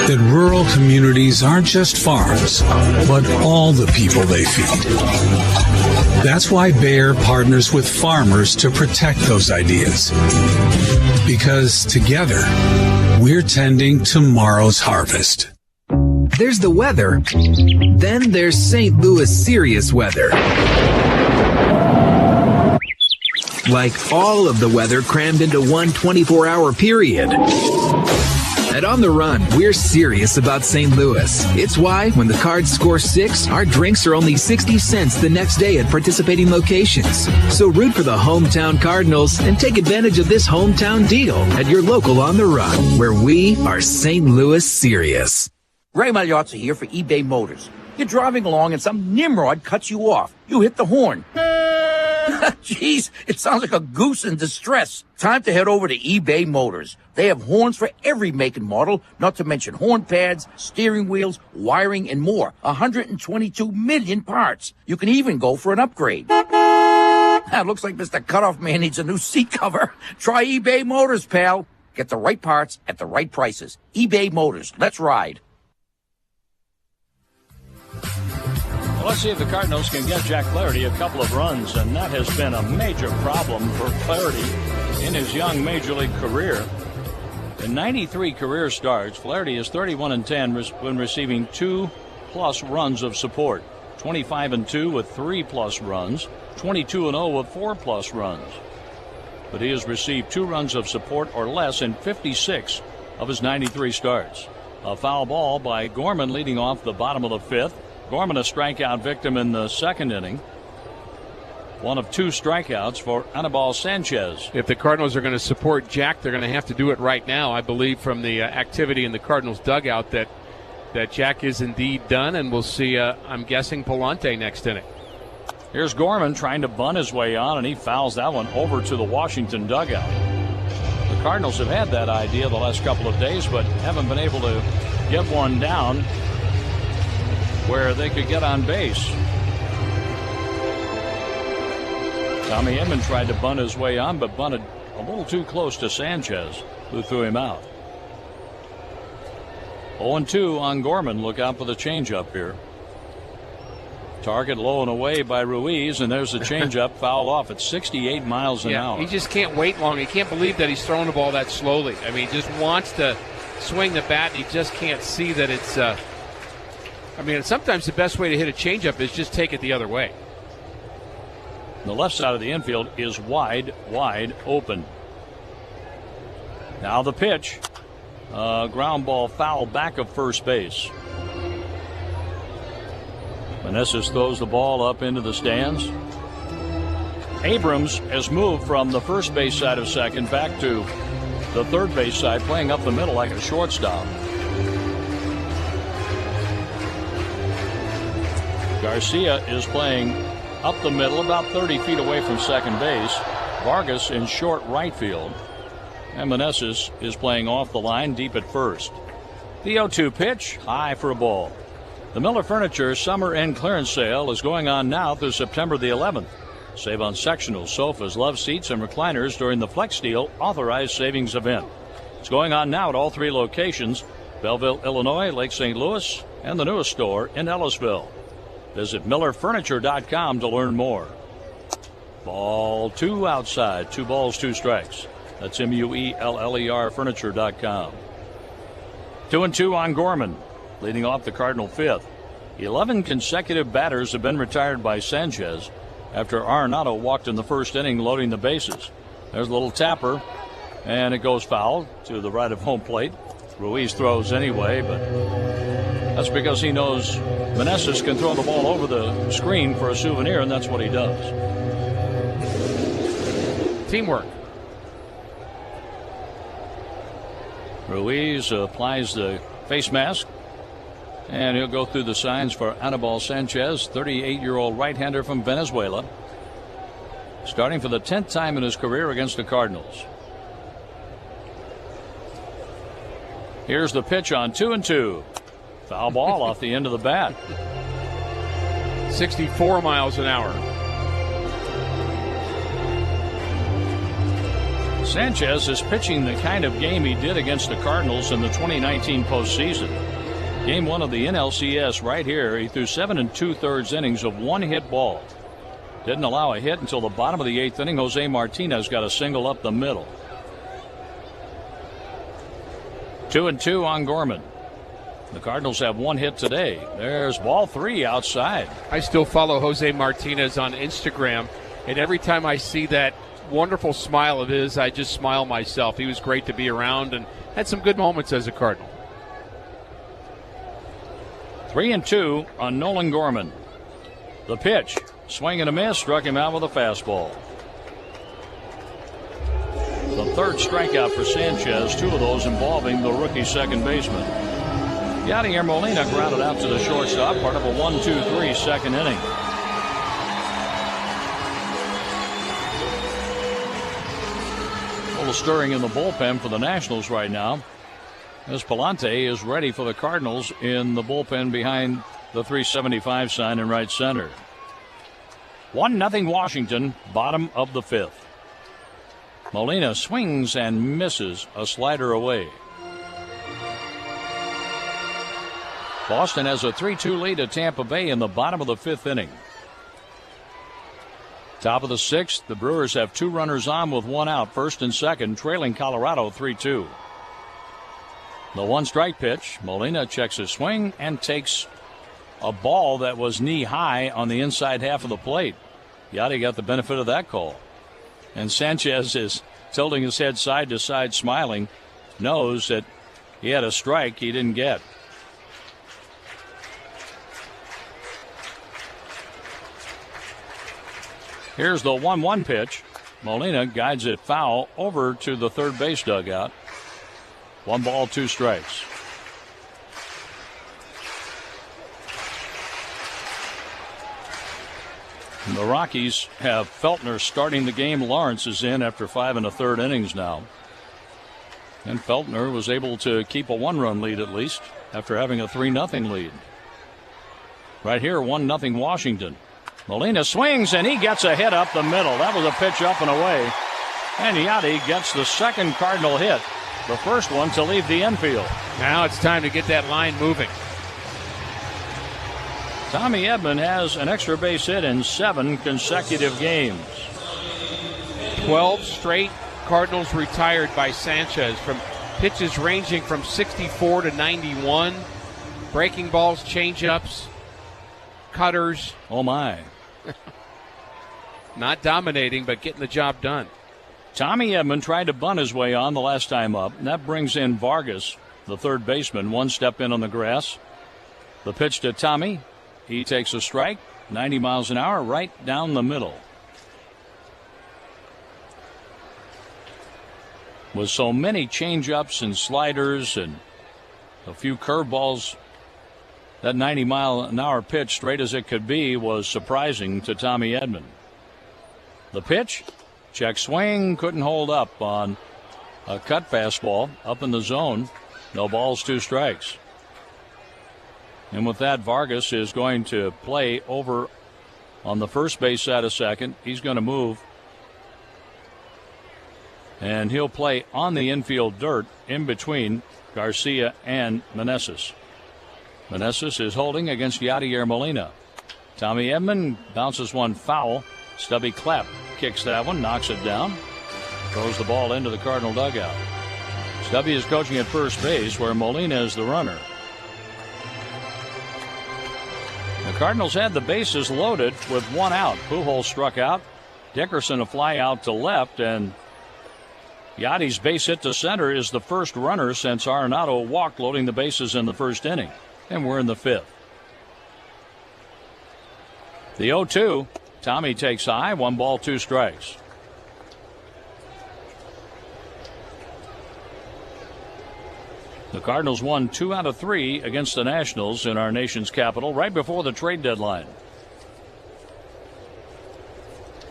That rural communities aren't just farms, but all the people they feed. That's why Bayer partners with farmers to protect those ideas. Because together, we're tending tomorrow's harvest. There's the weather, then there's St. Louis serious weather. Like all of the weather crammed into one 24-hour period. At On the Run, we're serious about St. Louis. It's why, when the Cards score 6, our drinks are only 60 cents the next day at participating locations. So root for the hometown Cardinals and take advantage of this hometown deal at your local On the Run, where we are St. Louis serious. Ray Magliozzi here for eBay Motors. You're driving along and some nimrod cuts you off. You hit the horn. Jeez, it sounds like a goose in distress. Time to head over to eBay Motors. They have horns for every make and model, not to mention horn pads, steering wheels, wiring, and more. 122 million parts. You can even go for an upgrade. It looks like Mr. Cutoff Man needs a new seat cover. Try eBay Motors, pal. Get the right parts at the right prices. eBay Motors. Let's ride. Well, let's see if the Cardinals can get Jack Flaherty a couple of runs, and that has been a major problem for Flaherty in his young major league career. In 93 career starts, Flaherty is 31-10 when receiving 2+ runs of support, 25-2 with 3+ runs, 22-0 with 4+ runs. But he has received 2 runs of support or less in 56 of his 93 starts. A foul ball by Gorman leading off the bottom of the 5th. Gorman a strikeout victim in the 2nd inning. One of 2 strikeouts for Anibal Sanchez. If the Cardinals are going to support Jack, they're going to have to do it right now. I believe from the activity in the Cardinals dugout that Jack is indeed done, and we'll see, I'm guessing, Palante next inning. Here's Gorman trying to bunt his way on, and he fouls that one over to the Washington dugout. The Cardinals have had that idea the last couple of days, but haven't been able to get one down where they could get on base. Tommy Edman tried to bunt his way on, but bunted a little too close to Sanchez, who threw him out. 0-2 on Gorman. Look out for the changeup here. Target low and away by Ruiz, and there's the changeup fouled off at 68 miles an hour. He just can't wait long. He can't believe that he's throwing the ball that slowly. I mean, he just wants to swing the bat, and he just can't see that it's sometimes the best way to hit a changeup is just take it the other way. The left side of the infield is wide open. Now the pitch. Ground ball foul back of first base. Meneses throws the ball up into the stands. Abrams has moved from the first base side of second back to the third base side, playing up the middle like a shortstop. Garcia is playing up the middle, about 30 feet away from second base. Vargas in short right field. And Meneses is playing off the line deep at first. The 0-2 pitch, high for a ball. The Miller Furniture Summer End Clearance Sale is going on now through September the 11th. Save on sectionals, sofas, love seats, and recliners during the Flex Deal Authorized Savings Event. It's going on now at all 3 locations, Belleville, Illinois, Lake St. Louis, and the newest store in Ellisville. Visit MillerFurniture.com to learn more. Ball 2 outside, 2 balls, 2 strikes. That's MUELLER Furniture.com. 2-2 on Gorman, leading off the Cardinal 5th. 11 consecutive batters have been retired by Sanchez after Arenado walked in the first inning loading the bases. There's a little tapper, and it goes foul to the right of home plate. Ruiz throws anyway, but that's because he knows Meneses can throw the ball over the screen for a souvenir, and that's what he does. Teamwork. Ruiz applies the face mask, and he'll go through the signs for Anibal Sanchez, 38-year-old right-hander from Venezuela, starting for the 10th time in his career against the Cardinals. Here's the pitch on 2-2. Foul ball off the end of the bat. 64 miles an hour. Sanchez is pitching the kind of game he did against the Cardinals in the 2019 postseason. Game 1 of the NLCS right here, he threw 7 2/3 innings of 1-hit ball. Didn't allow a hit until the bottom of the 8th inning. Jose Martinez got a single up the middle. 2-2 on Gorman. The Cardinals have 1 hit today. There's ball 3 outside. I still follow Jose Martinez on Instagram, and every time I see that wonderful smile of his, I just smile myself. He was great to be around and had some good moments as a Cardinal. 3-2 on Nolan Gorman. The pitch, swing and a miss, struck him out with a fastball. The third strikeout for Sanchez, 2 of those involving the rookie second baseman. Yadier Molina grounded out to the shortstop, part of a 1-2-3 second inning. A little stirring in the bullpen for the Nationals right now, as Palante is ready for the Cardinals in the bullpen behind the 375 sign in right center. 1-0 Washington, bottom of the 5th. Molina swings and misses, a slider away. Boston has a 3-2 lead at Tampa Bay in the bottom of the 5th inning. Top of the 6th, the Brewers have 2 runners on with 1 out, first and second, trailing Colorado 3-2. The 1-strike pitch, Molina checks his swing and takes a ball that was knee high on the inside half of the plate. Yachty got the benefit of that call. And Sanchez is tilting his head side to side, smiling, knows that he had a strike he didn't get. Here's the 1-1 pitch. Molina guides it foul over to the third base dugout. 1 ball, 2 strikes. And the Rockies have Feltner starting the game. Lawrence is in after 5 1/3 innings now. And Feltner was able to keep a 1-run lead at least after having a 3-0 lead. Right here, 1-0 Washington. Molina swings and he gets a hit up the middle. That was a pitch up and away. And Yachty gets the second Cardinal hit, the first one to leave the infield. Now it's time to get that line moving. Tommy Edman has an extra base hit in 7 consecutive games. 12 straight Cardinals retired by Sanchez from pitches ranging from 64 to 91. Breaking balls, changeups, cutters. Oh, my. Not dominating, but getting the job done. Tommy Edman tried to bunt his way on the last time up, and that brings in Vargas, the third baseman, 1 step in on the grass. The pitch to Tommy. He takes a strike, 90 miles an hour, right down the middle. With so many changeups and sliders and a few curveballs, that 90-mile-an-hour pitch, straight as it could be, was surprising to Tommy Edman. The pitch, check swing, couldn't hold up on a cut fastball up in the zone. No balls, 2 strikes. And with that, Vargas is going to play over on the first base side of second. He's going to move. And he'll play on the infield dirt in between Garcia and Meneses. Meneses is holding against Yadier Molina. Tommy Edman bounces one foul. Stubby Clapp kicks that one, knocks it down, throws the ball into the Cardinal dugout. Stubby is coaching at first base where Molina is the runner. The Cardinals had the bases loaded with 1 out. Pujols struck out. Dickerson a fly out to left, and Yachty's base hit to center is the first runner since Arenado walked, loading the bases in the first inning. And we're in the 5th. The 0-2. Tommy takes high. 1 ball, 2 strikes. The Cardinals won 2 out of 3 against the Nationals in our nation's capital right before the trade deadline.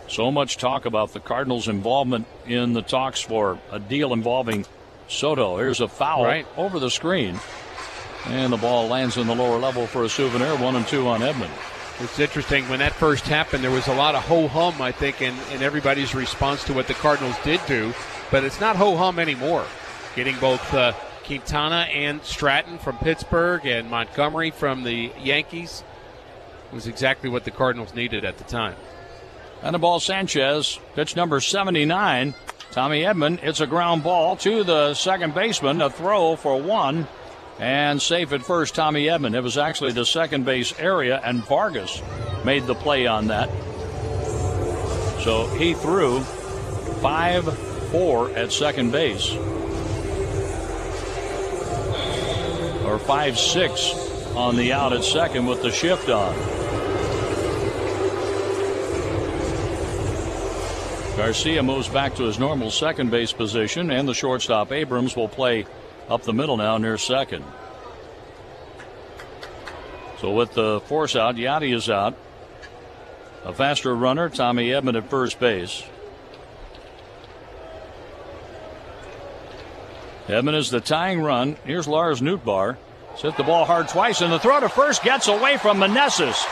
So much talk about the Cardinals' involvement in the talks for a deal involving Soto. Here's a foul over the screen. And the ball lands in the lower level for a souvenir. 1-2 on Edman. It's interesting. When that first happened, there was a lot of ho-hum, I think, in everybody's response to what the Cardinals did do. But it's not ho-hum anymore. Getting both Quintana and Stratton from Pittsburgh and Montgomery from the Yankees was exactly what the Cardinals needed at the time. And the ball, Sanchez, pitch number 79. Tommy Edman, it's a ground ball to the second baseman, a throw for 1, and safe at first, Tommy Edman. It was actually the second base area, and Vargas made the play on that. So he threw 5-4 at second base. Or 5-6 on the out at second with the shift on. Garcia moves back to his normal second base position, and the shortstop Abrams will play up the middle now near second. So with the force out, Yachty is out. A faster runner, Tommy Edman at first base. Edman is the tying run. Here's Lars Nootbaar. Hit the ball hard twice, and the throw to first gets away from Meneses.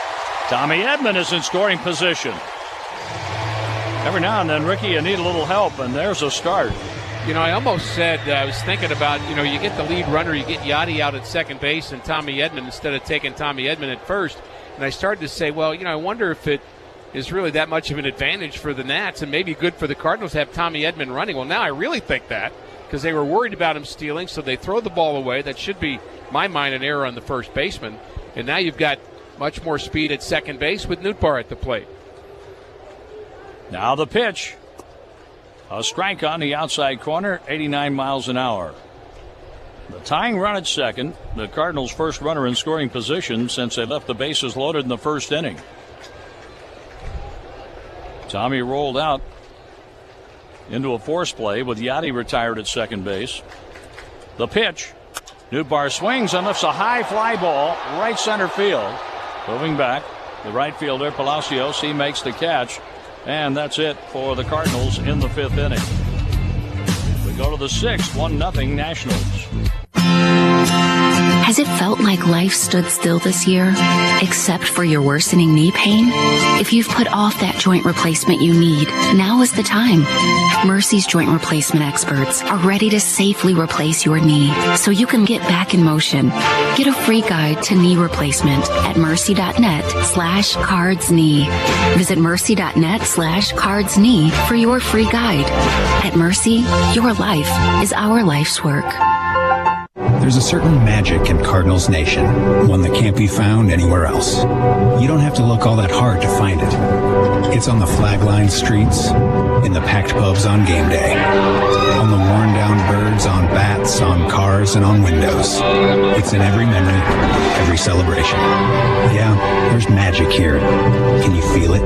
Tommy Edman is in scoring position. Every now and then, Ricky, you need a little help, and there's a start. You know, I almost said, I was thinking about, you know, you get the lead runner, you get Yachty out at second base and Tommy Edman instead of taking Tommy Edman at first. And I started to say, well, you know, I wonder if it is really that much of an advantage for the Nats and maybe good for the Cardinals to have Tommy Edman running. Well, now I really think that because they were worried about him stealing, so they throw the ball away. That should be, in my mind, an error on the first baseman. And now you've got much more speed at second base with Nootbaar at the plate. Now the pitch. A strike on the outside corner, 89 miles an hour. The tying run at second, the Cardinals' first runner in scoring position since they left the bases loaded in the first inning. Tommy rolled out into a force play with Yachty retired at second base. The pitch. Nootbaar swings and lifts a high fly ball right center field. Moving back, the right fielder Palacios, he makes the catch. And that's it for the Cardinals in the fifth inning. We go to the sixth, 1-0 Nationals. Has it felt like life stood still this year, except for your worsening knee pain? If you've put off that joint replacement you need, now is the time. Mercy's joint replacement experts are ready to safely replace your knee so you can get back in motion. Get a free guide to knee replacement at mercy.net/cardsknee. Visit mercy.net/cardsknee for your free guide. At Mercy, your life is our life's work. There's a certain magic in Cardinals Nation, one that can't be found anywhere else. You don't have to look all that hard to find it. It's on the flag-lined streets, in the packed pubs on game day, on the worn-down birds, on bats, on cars, and on windows. It's in every memory, every celebration. Yeah, there's magic here. Can you feel it?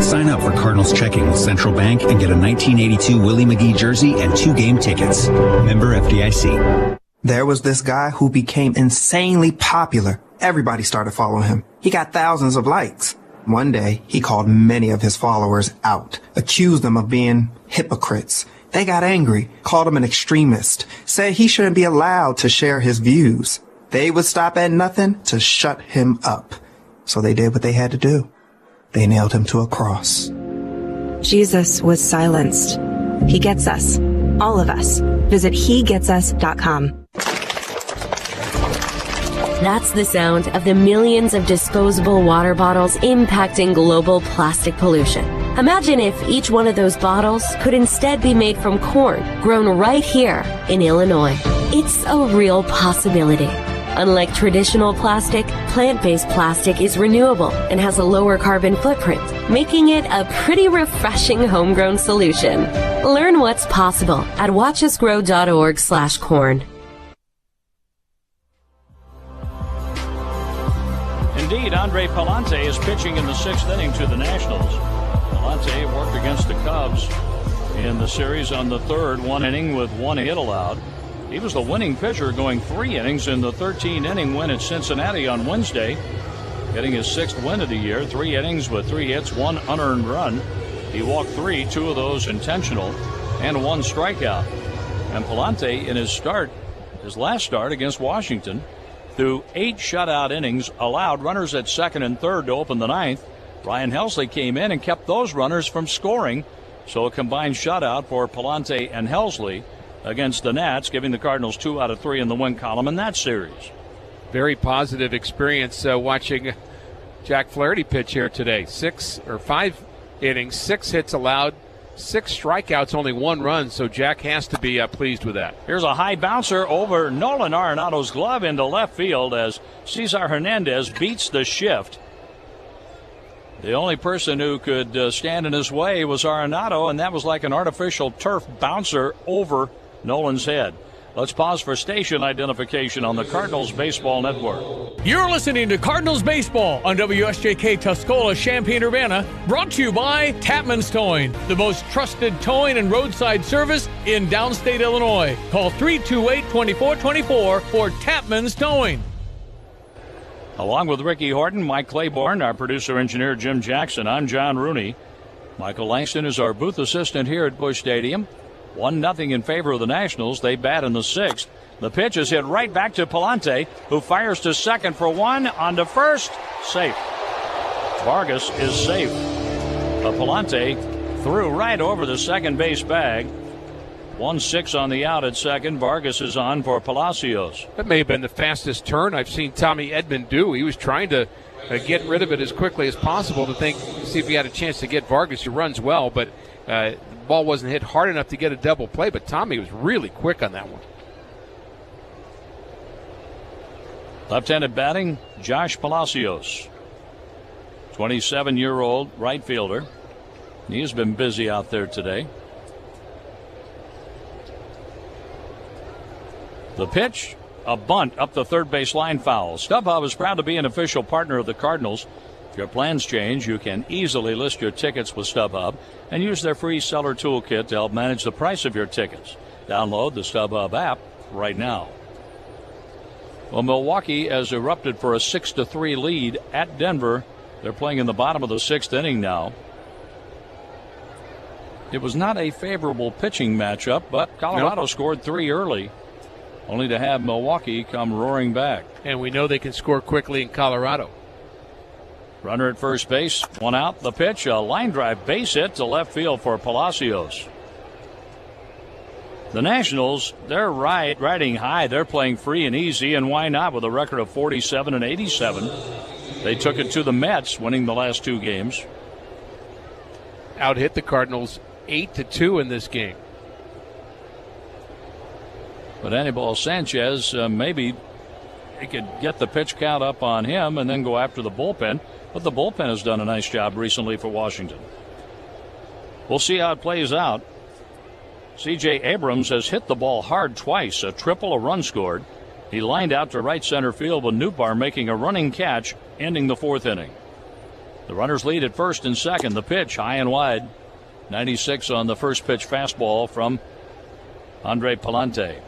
Sign up for Cardinals checking with Central Bank and get a 1982 Willie McGee jersey and 2 game tickets. Member FDIC. There was this guy who became insanely popular. Everybody started following him. He got thousands of likes. One day, he called many of his followers out, accused them of being hypocrites. They got angry, called him an extremist, said he shouldn't be allowed to share his views. They would stop at nothing to shut him up. So they did what they had to do. They nailed him to a cross. Jesus was silenced. He gets us. All of us. Visit hegetsus.com. That's the sound of the millions of disposable water bottles impacting global plastic pollution. Imagine if each one of those bottles could instead be made from corn, grown right here in Illinois. It's a real possibility. Unlike traditional plastic, plant-based plastic is renewable and has a lower carbon footprint, making it a pretty refreshing homegrown solution. Learn what's possible at watchusgrow.org/corn. Indeed, Andre Palante is pitching in the sixth inning to the Nationals. Palante worked against the Cubs in the series on the third, 1 inning with 1 hit allowed. He was the winning pitcher going 3 innings in the 13-inning win at Cincinnati on Wednesday, getting his 6th win of the year, 3 innings with 3 hits, 1 unearned run. He walked 3, 2 of those intentional, and 1 strikeout. And Palante in his last start against Washington, through 8 shutout innings, allowed runners at second and third to open the ninth. Ryan Helsley came in and kept those runners from scoring. So a combined shutout for Palante and Helsley against the Nats, giving the Cardinals 2 out of 3 in the win column in that series. Very positive experience watching Jack Flaherty pitch here today. 5 innings, 6 hits allowed, 6 strikeouts, only 1 run, so Jack has to be pleased with that. Here's a high bouncer over Nolan Arenado's glove into left field as Cesar Hernandez beats the shift. The only person who could stand in his way was Arenado, and that was like an artificial turf bouncer over Nolan's head. Let's pause for station identification on the Cardinals Baseball Network. You're listening to Cardinals Baseball on WSJK Tuscola, Champaign-Urbana, brought to you by Tapman's Towing, the most trusted towing and roadside service in downstate Illinois. Call 328-2424 for Tapman's Towing. Along with Ricky Horton, Mike Claiborne, our producer-engineer Jim Jackson, I'm John Rooney. Michael Langston is our booth assistant here at Busch Stadium. 1-0 in favor of the Nationals. They bat in the 6th. The pitch is hit right back to Palante, who fires to second for one, on to first. Safe. Vargas is safe. Palante threw right over the second base bag. 1-6 on the out at second. Vargas is on for Palacios. That may have been the fastest turn I've seen Tommy Edman do. He was trying to get rid of it as quickly as possible to see if he had a chance to get Vargas, who runs well, but the ball wasn't hit hard enough to get a double play, but Tommy was really quick on that one. Left-handed batting, Josh Palacios, 27-year-old right fielder. He has been busy out there today. The pitch, a bunt up the third base line, foul. StubHub is proud to be an official partner of the Cardinals. If your plans change, you can easily list your tickets with StubHub and use their free seller toolkit to help manage the price of your tickets. Download the StubHub app right now. Well, Milwaukee has erupted for a 6-3 lead at Denver. They're playing in the bottom of the 6th inning now. It was not a favorable pitching matchup, but Colorado scored 3 early, only to have Milwaukee come roaring back. And we know they can score quickly in Colorado. Runner at first base, one out. The pitch, a line drive base hit to left field for Palacios. The Nationals, they're riding high. They're playing free and easy, and why not with a record of 47 and 87. They took it to the Mets, winning the last 2 games. Out hit the Cardinals 8-2 in this game. But Anibal Sanchez, maybe he could get the pitch count up on him and then go after the bullpen. But the bullpen has done a nice job recently for Washington. We'll see how it plays out. C.J. Abrams has hit the ball hard twice, a triple, a run scored. He lined out to right center field with Nootbaar making a running catch, ending the 4th inning. The runners lead at first and second. The pitch high and wide. 96 on the first pitch fastball from Andre Palante.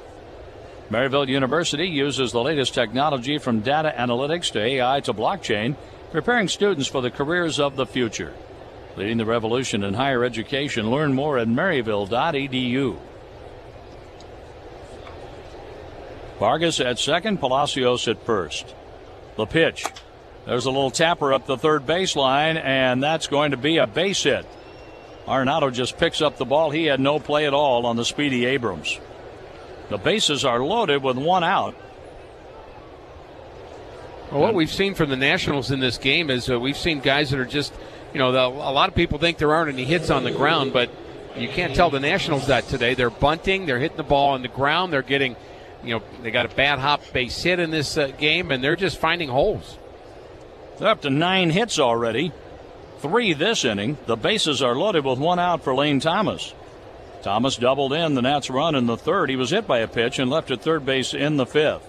Maryville University uses the latest technology from data analytics to AI to blockchain, preparing students for the careers of the future. Leading the revolution in higher education. Learn more at maryville.edu. Vargas at second, Palacios at first. The pitch. There's a little tapper up the third baseline, and that's going to be a base hit. Arenado just picks up the ball. He had no play at all on the speedy Abrams. The bases are loaded with one out. Well, what we've seen from the Nationals in this game is we've seen guys that are just, a lot of people think there aren't any hits on the ground, but you can't tell the Nationals that today. They're bunting, they're hitting the ball on the ground, they're getting, they got a bad hop base hit in this game, and they're just finding holes. They're up to 9 hits already, 3 this inning. The bases are loaded with one out for Lane Thomas. Thomas doubled in the Nats' run in the 3rd. He was hit by a pitch and left at third base in the 5th.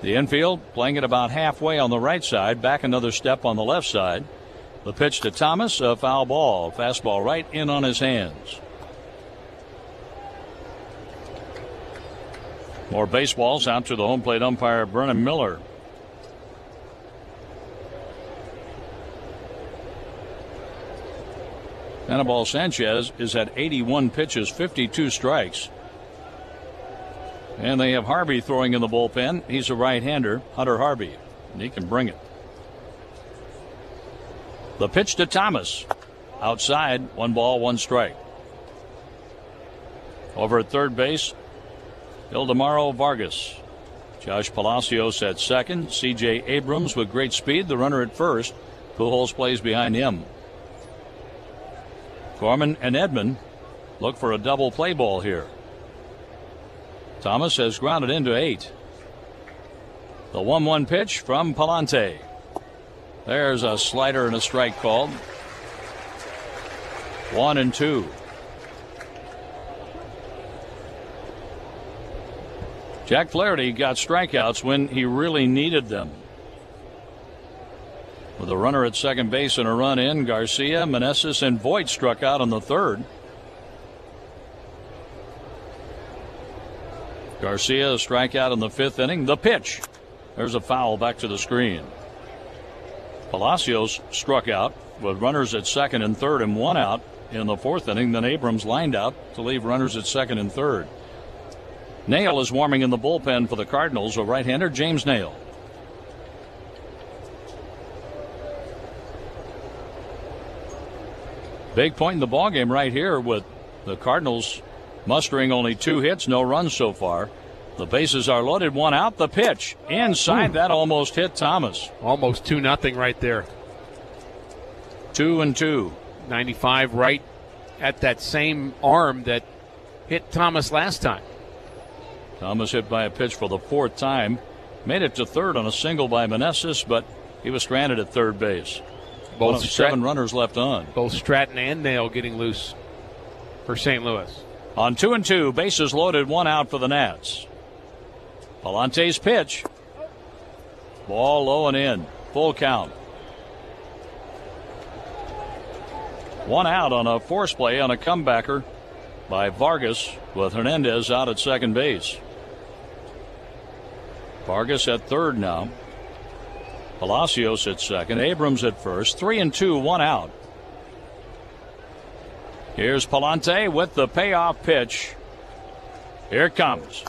The infield playing it about halfway on the right side, back another step on the left side. The pitch to Thomas, a foul ball. Fastball right in on his hands. More baseballs out to the home plate umpire, Brennan Miller. Anibal Sanchez is at 81 pitches, 52 strikes. And they have Harvey throwing in the bullpen. He's a right-hander, Hunter Harvey, and he can bring it. The pitch to Thomas. Outside, 1 ball, 1 strike. Over at third base, Ildemaro Vargas. Josh Palacios at second. C.J. Abrams with great speed, the runner at first. Pujols plays behind him. Gorman and Edman look for a double play ball here. Thomas has grounded into 8. The 1-1 pitch from Palante. There's a slider and a strike called. 1-2. Jack Flaherty got strikeouts when he really needed them. With a runner at second base and a run in, Garcia, Meneses, and Voit struck out on the third. Garcia a strikeout in the fifth inning. The pitch. There's a foul back to the screen. Palacios struck out with runners at second and third and one out in the fourth inning. Then Abrams lined out to leave runners at second and third. Nail is warming in the bullpen for the Cardinals, a right-hander, James Nail. Big point in the ballgame right here with the Cardinals mustering only 2 hits, no runs so far. The bases are loaded, one out. The pitch inside. That almost hit Thomas. Almost 2-0 right there. 2-2. 95 right at that same arm that hit Thomas last time. Thomas hit by a pitch for the 4th time. Made it to third on a single by Meneses, but he was stranded at third base. Both 7 runners left on. Both Stratton and Nail getting loose for St. Louis. On 2-2, bases loaded, one out for the Nats. Palante's pitch. Ball low and in. Full count. One out on a force play on a comebacker by Vargas with Hernandez out at second base. Vargas at third now. Palacios at second. Abrams at first. 3-2, one out. Here's Palante with the payoff pitch. Here it comes.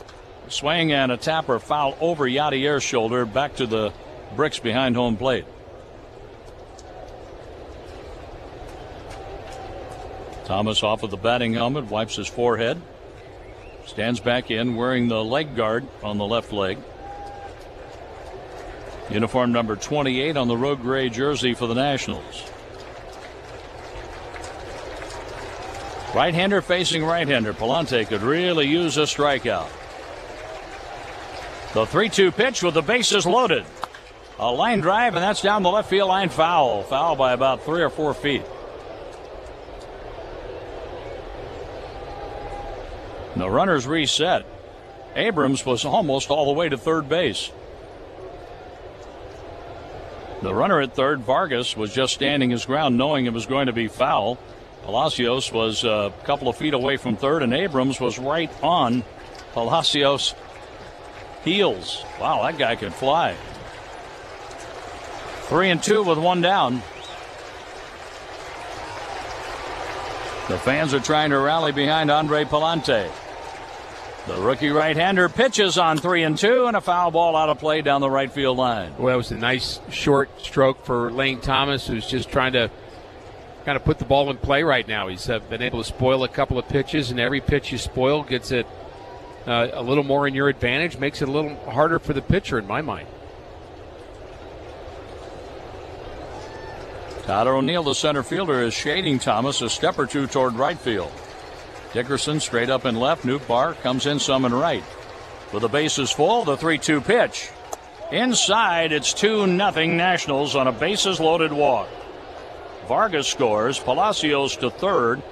Swing and a tapper foul over Yadier's shoulder back to the bricks behind home plate. Thomas off of the batting helmet, wipes his forehead. Stands back in wearing the leg guard on the left leg. Uniform number 28 on the road gray jersey for the Nationals. Right-hander facing right-hander. Palante could really use a strikeout. The 3-2 pitch with the bases loaded. A line drive, and that's down the left field line foul. Foul by about 3 or 4 feet. The runners reset. Abrams was almost all the way to third base. The runner at third, Vargas, was just standing his ground knowing it was going to be foul. Palacios was a couple of feet away from third, and Abrams was right on Palacios' heels. Wow, that guy could fly. 3-2 with one down. The fans are trying to rally behind Andre Palante. The rookie right-hander pitches on 3-2, and a foul ball out of play down the right field line. Well, it was a nice short stroke for Lane Thomas, who's just trying to kind of put the ball in play right now. He's been able to spoil a couple of pitches, and every pitch you spoil gets it a little more in your advantage, makes it a little harder for the pitcher in my mind. Tyler O'Neill, the center fielder, is shading Thomas a step or two toward right field. Dickerson straight up and left. Nootbaar comes in some and right. With the bases full, the 3-2 pitch. Inside, it's 2-0 Nationals on a bases-loaded walk. Vargas scores. Palacios to third.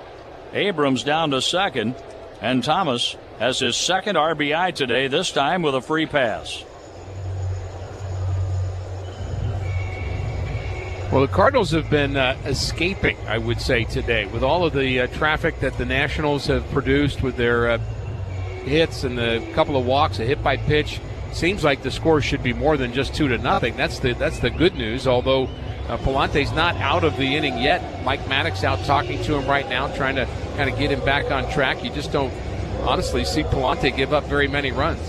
Abrams down to second. And Thomas has his second RBI today, this time with a free pass. Well, the Cardinals have been escaping, I would say, today. With all of the traffic that the Nationals have produced with their hits and the couple of walks, a hit by pitch, seems like the score should be more than just 2-0. That's the good news, although Palante's not out of the inning yet. Mike Maddox out talking to him right now, trying to kind of get him back on track. You just don't honestly see Palante give up very many runs.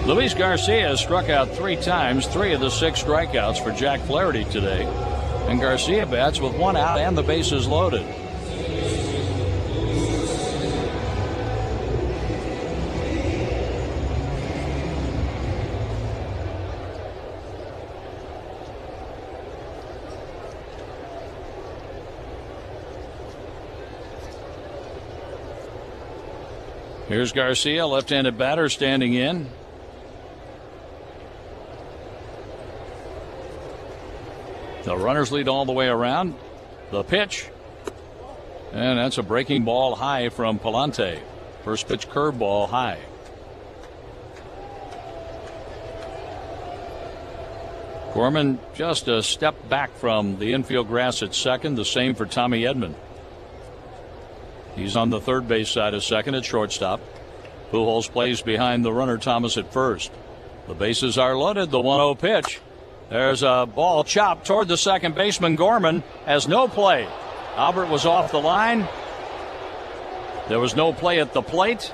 Luis Garcia has struck out 3 times, 3 of the 6 strikeouts for Jack Flaherty today. And Garcia bats with 1 out and the bases loaded. Here's Garcia, left-handed batter, standing in. The runners lead all the way around. The pitch. And that's a breaking ball high from Palante. First pitch curveball high. Gorman just a step back from the infield grass at second. The same for Tommy Edman. He's on the third base side of second at shortstop. Pujols plays behind the runner Thomas at first. The bases are loaded. The 1-0 pitch. There's a ball chopped toward the second baseman. Gorman has no play. Albert was off the line. There was no play at the plate.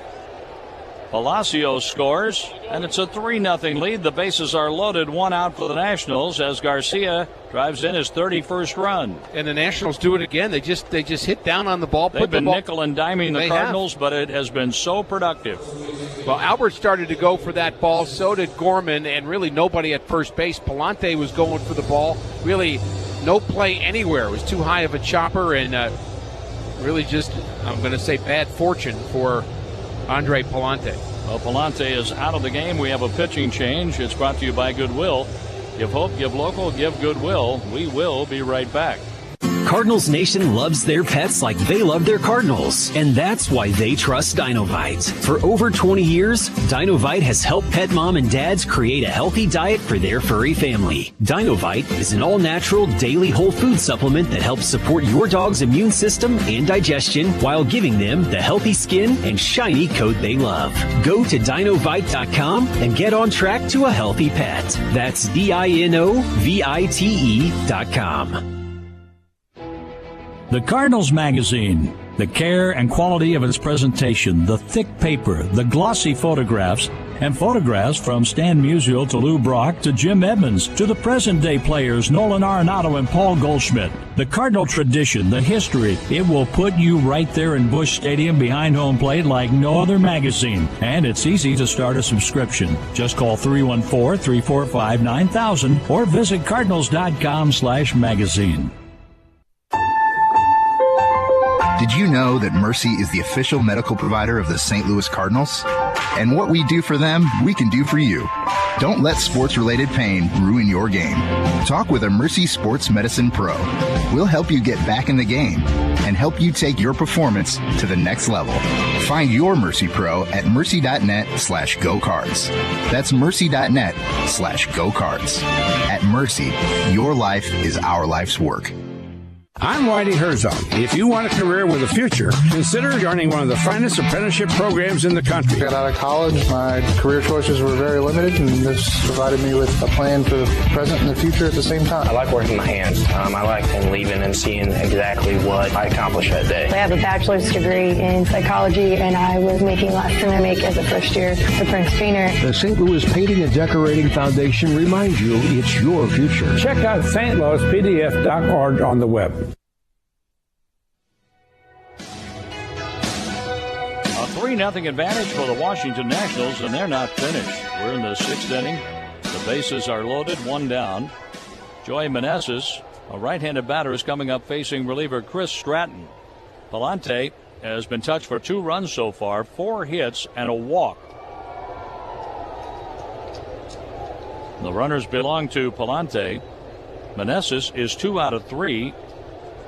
Palacios scores, and it's a 3-0 lead. The bases are loaded, 1 out for the Nationals as Garcia drives in his 31st run. And the Nationals do it again. They just hit down on the ball. They've been nickel and diming the Cardinals, but it has been so productive. Well, Albert started to go for that ball. So did Gorman, and really nobody at first base. Palante was going for the ball. Really no play anywhere. It was too high of a chopper, and really just, I'm going to say, bad fortune for Andre Palante. Well, Palante is out of the game. We have a pitching change. It's brought to you by Goodwill. Give hope, give local, give Goodwill. We will be right back. Cardinals Nation loves their pets like they love their Cardinals, and that's why they trust Dinovite. For over 20 years, Dinovite has helped pet mom and dads create a healthy diet for their furry family. Dinovite is an all-natural daily whole food supplement that helps support your dog's immune system and digestion while giving them the healthy skin and shiny coat they love. Go to Dinovite.com and get on track to a healthy pet. That's DINOVITE.com. The Cardinals magazine, the care and quality of its presentation, the thick paper, the glossy photographs, and photographs from Stan Musial to Lou Brock to Jim Edmonds to the present-day players Nolan Arenado and Paul Goldschmidt. The Cardinal tradition, the history, it will put you right there in Busch Stadium behind home plate like no other magazine. And it's easy to start a subscription. Just call 314-345-9000 or visit cardinals.com/magazine. Did you know that Mercy is the official medical provider of the St. Louis Cardinals? And what we do for them, we can do for you. Don't let sports-related pain ruin your game. Talk with a Mercy Sports Medicine Pro. We'll help you get back in the game and help you take your performance to the next level. Find your Mercy Pro at mercy.net/GoCards. That's mercy.net/GoCards. At Mercy, your life is our life's work. I'm Whitey Herzog. If you want a career with a future, consider joining one of the finest apprenticeship programs in the country. Got out of college, my career choices were very limited, and this provided me with a plan for the present and the future at the same time. I like working my hands. I like leaving and seeing exactly what I accomplished that day. I have a bachelor's degree in psychology, and I was making less than I make as a first-year apprentice painter. The St. Louis Painting and Decorating Foundation reminds you it's your future. Check out stlouispdf.org on the web. A 3-0 advantage for the Washington Nationals, and they're not finished. We're in the 6th inning. The bases are loaded, 1 down. Joey Meneses, a right-handed batter, is coming up facing reliever Chris Stratton. Palante has been touched for 2 runs so far, 4 hits and a walk. The runners belong to Palante. Meneses is 2 out of 3.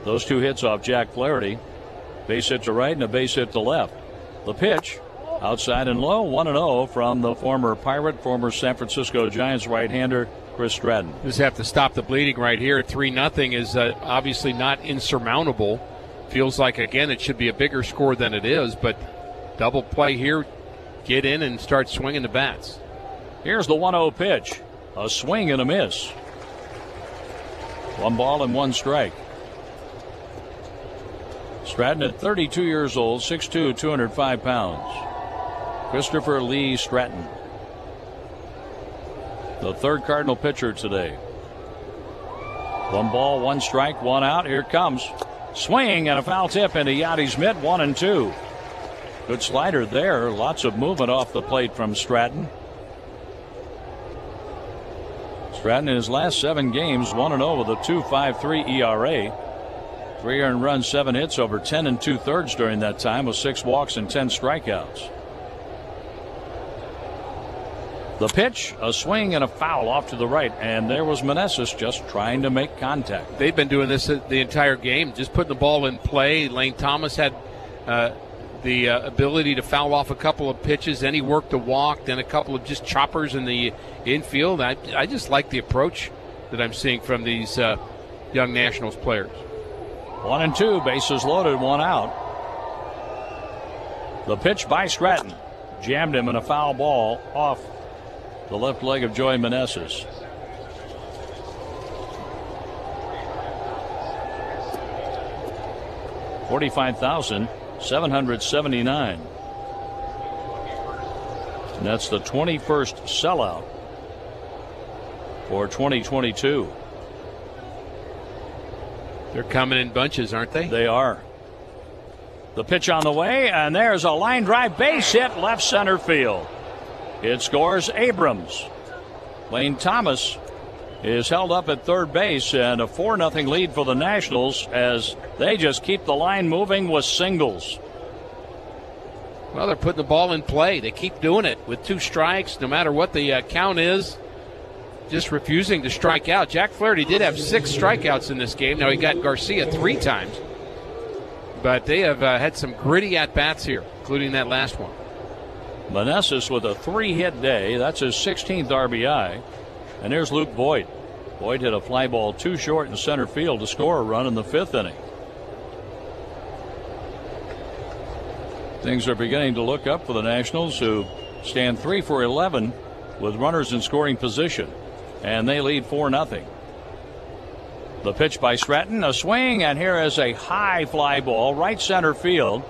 Those 2 hits off Jack Flaherty. Base hit to right and a base hit to left. The pitch, outside and low, 1-0 from the former Pirate, former San Francisco Giants right-hander Chris Stratton. Just have to stop the bleeding right here. 3-0 is obviously not insurmountable. Feels like, again, it should be a bigger score than it is, but double play here, get in and start swinging the bats. Here's the 1-0 pitch. A swing and a miss. 1 ball and 1 strike. Stratton at 32 years old, 6'2", 205 pounds. Christopher Lee Stratton, the 3rd Cardinal pitcher today. 1 ball, 1 strike, 1 out. Here it comes. Swing and a foul tip into Yadi's mitt, 1-2. Good slider there. Lots of movement off the plate from Stratton. Stratton in his last 7 games, 1-0 with a 2.53 ERA. 3 earned runs, 7 hits over 10 2/3 during that time with 6 walks and 10 strikeouts. The pitch, a swing and a foul off to the right, and there was Meneses just trying to make contact. They've been doing this the entire game, just putting the ball in play. Lane Thomas had the ability to foul off a couple of pitches, then he worked the walk, then a couple of just choppers in the infield. I just like the approach that I'm seeing from these young Nationals players. 1-2, bases loaded, one out. The pitch by Stratton jammed him in a foul ball off the left leg of Joey Meneses. $45,779. And that's the 21st sellout for 2022. They're coming in bunches, aren't they? They are. The pitch on the way, and there's a line drive base hit left center field. It scores Abrams. Lane Thomas is held up at third base, and a 4-0 lead for the Nationals as they just keep the line moving with singles. Well, they're putting the ball in play. They keep doing it with 2 strikes, no matter what the count is. Just refusing to strike out. Jack Flaherty did have 6 strikeouts in this game. Now he got Garcia 3 times. But they have had some gritty at-bats here, including that last one. Meneses with a 3-hit day. That's his 16th RBI. And there's Luke Voigt. Voigt hit a fly ball too short in center field to score a run in the 5th inning. Things are beginning to look up for the Nationals, who stand 3 for 11 with runners in scoring position. And they lead 4-0. The pitch by Stratton, a swing, and here is a high fly ball, right center field.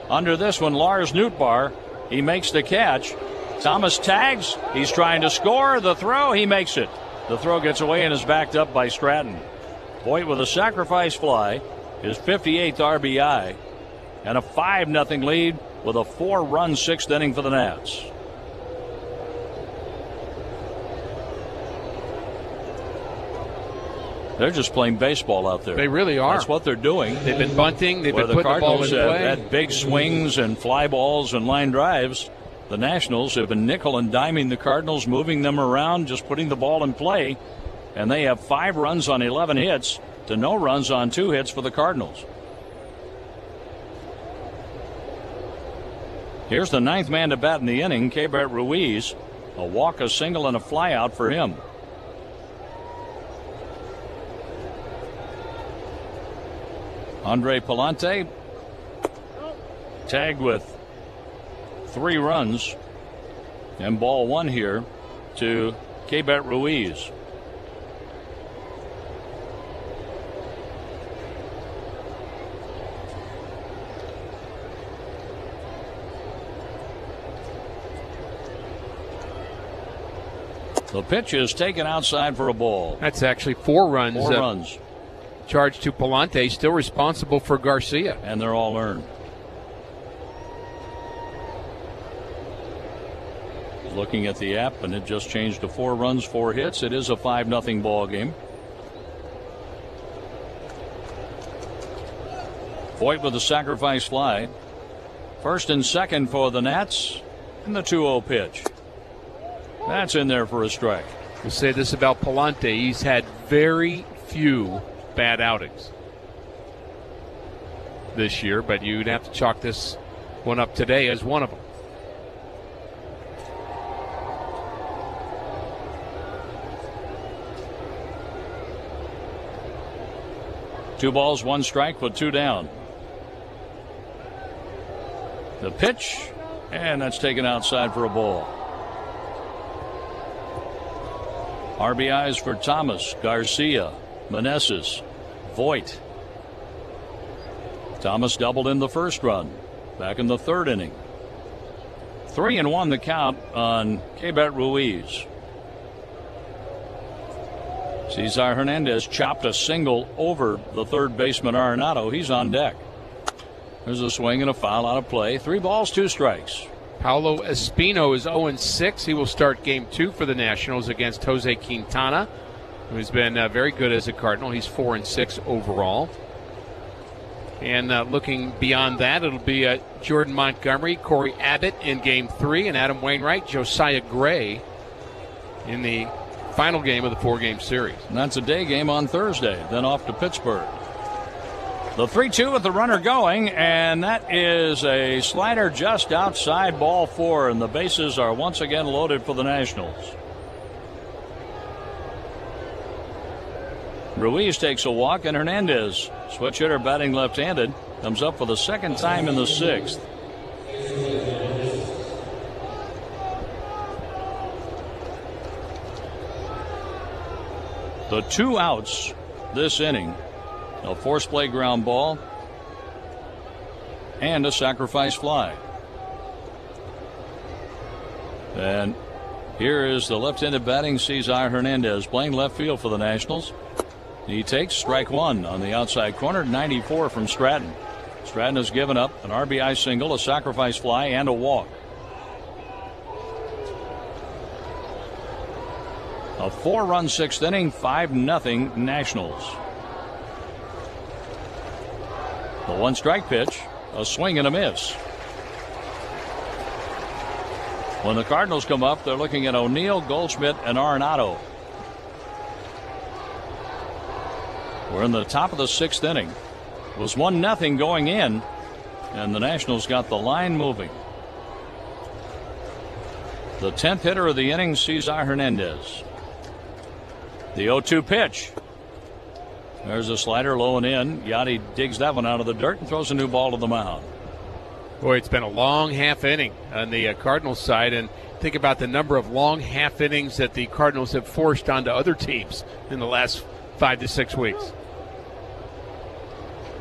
Under this one, Lars Nootbaar, he makes the catch. Thomas tags, he's trying to score. The throw, he makes it. The throw gets away and is backed up by Stratton. Voigt with a sacrifice fly, his 58th RBI, and a 5-0 lead with a 4-run 6th inning for the Nats. They're just playing baseball out there. They really are. That's what they're doing. They've been bunting. They've been putting the ball in play. Cardinals have had big swings and fly balls and line drives. The Nationals have been nickel and diming the Cardinals, moving them around, just putting the ball in play. And they have 5 runs on 11 hits to no runs on 2 hits for the Cardinals. Here's the 9th man to bat in the inning, Keibert Ruiz. A walk, a single, and a fly out for him. Andre Palante tagged with 3 runs, and ball 1 here to Keibert Ruiz. The pitch is taken outside for a ball. That's actually 4 runs. 4 runs. Charged to Palante, still responsible for Garcia. And they're all earned. Looking at the app, and it just changed to 4 runs, 4 hits. It is a 5-0 ball game. Voigt with a sacrifice fly. First and second for the Nats. And the 2-0 pitch. That's in there for a strike. We'll say this about Palante. He's had very few bad outings this year, but you'd have to chalk this one up today as one of them. Two balls, 1 strike with 2 down. The pitch, and that's taken outside for a ball. RBIs for Thomas, Garcia, Meneses, Voigt. Thomas doubled in the first run, back in the 3rd inning. 3-1 the count on Keibert Ruiz. Cesar Hernandez chopped a single over the 3rd baseman Arenado. He's on deck. There's a swing and a foul out of play. 3 balls, 2 strikes. Paulo Espino is 0-6. He will start game 2 for the Nationals against Jose Quintana, who's been very good as a Cardinal. He's 4-6 overall. And looking beyond that, it'll be Jordan Montgomery, Corey Abbott in game 3, and Adam Wainwright, Josiah Gray in the final game of the 4-game series. And that's a day game on Thursday, then off to Pittsburgh. The 3-2 with the runner going, and that is a slider just outside ball 4, and the bases are once again loaded for the Nationals. Ruiz takes a walk, and Hernandez, switch hitter batting left-handed, comes up for the second time in the 6th. The 2 outs this inning. A force play ground ball and a sacrifice fly. And here is the left-handed batting Cesar Hernandez playing left field for the Nationals. He takes strike 1 on the outside corner, 94 from Stratton. Stratton has given up an RBI single, a sacrifice fly, and a walk. A 4-run 6th inning, 5-0 Nationals. The 1-strike pitch, a swing and a miss. When the Cardinals come up, they're looking at O'Neill, Goldschmidt, and Arenado. We're in the top of the 6th inning. It was 1-0 going in, and the Nationals got the line moving. The 10th hitter of the inning, Cesar Hernandez. The 0-2 pitch. There's a slider low and in. Yachty digs that one out of the dirt and throws a new ball to the mound. Boy, it's been a long half inning on the Cardinals side, and think about the number of long half innings that the Cardinals have forced onto other teams in the last 5 to 6 weeks.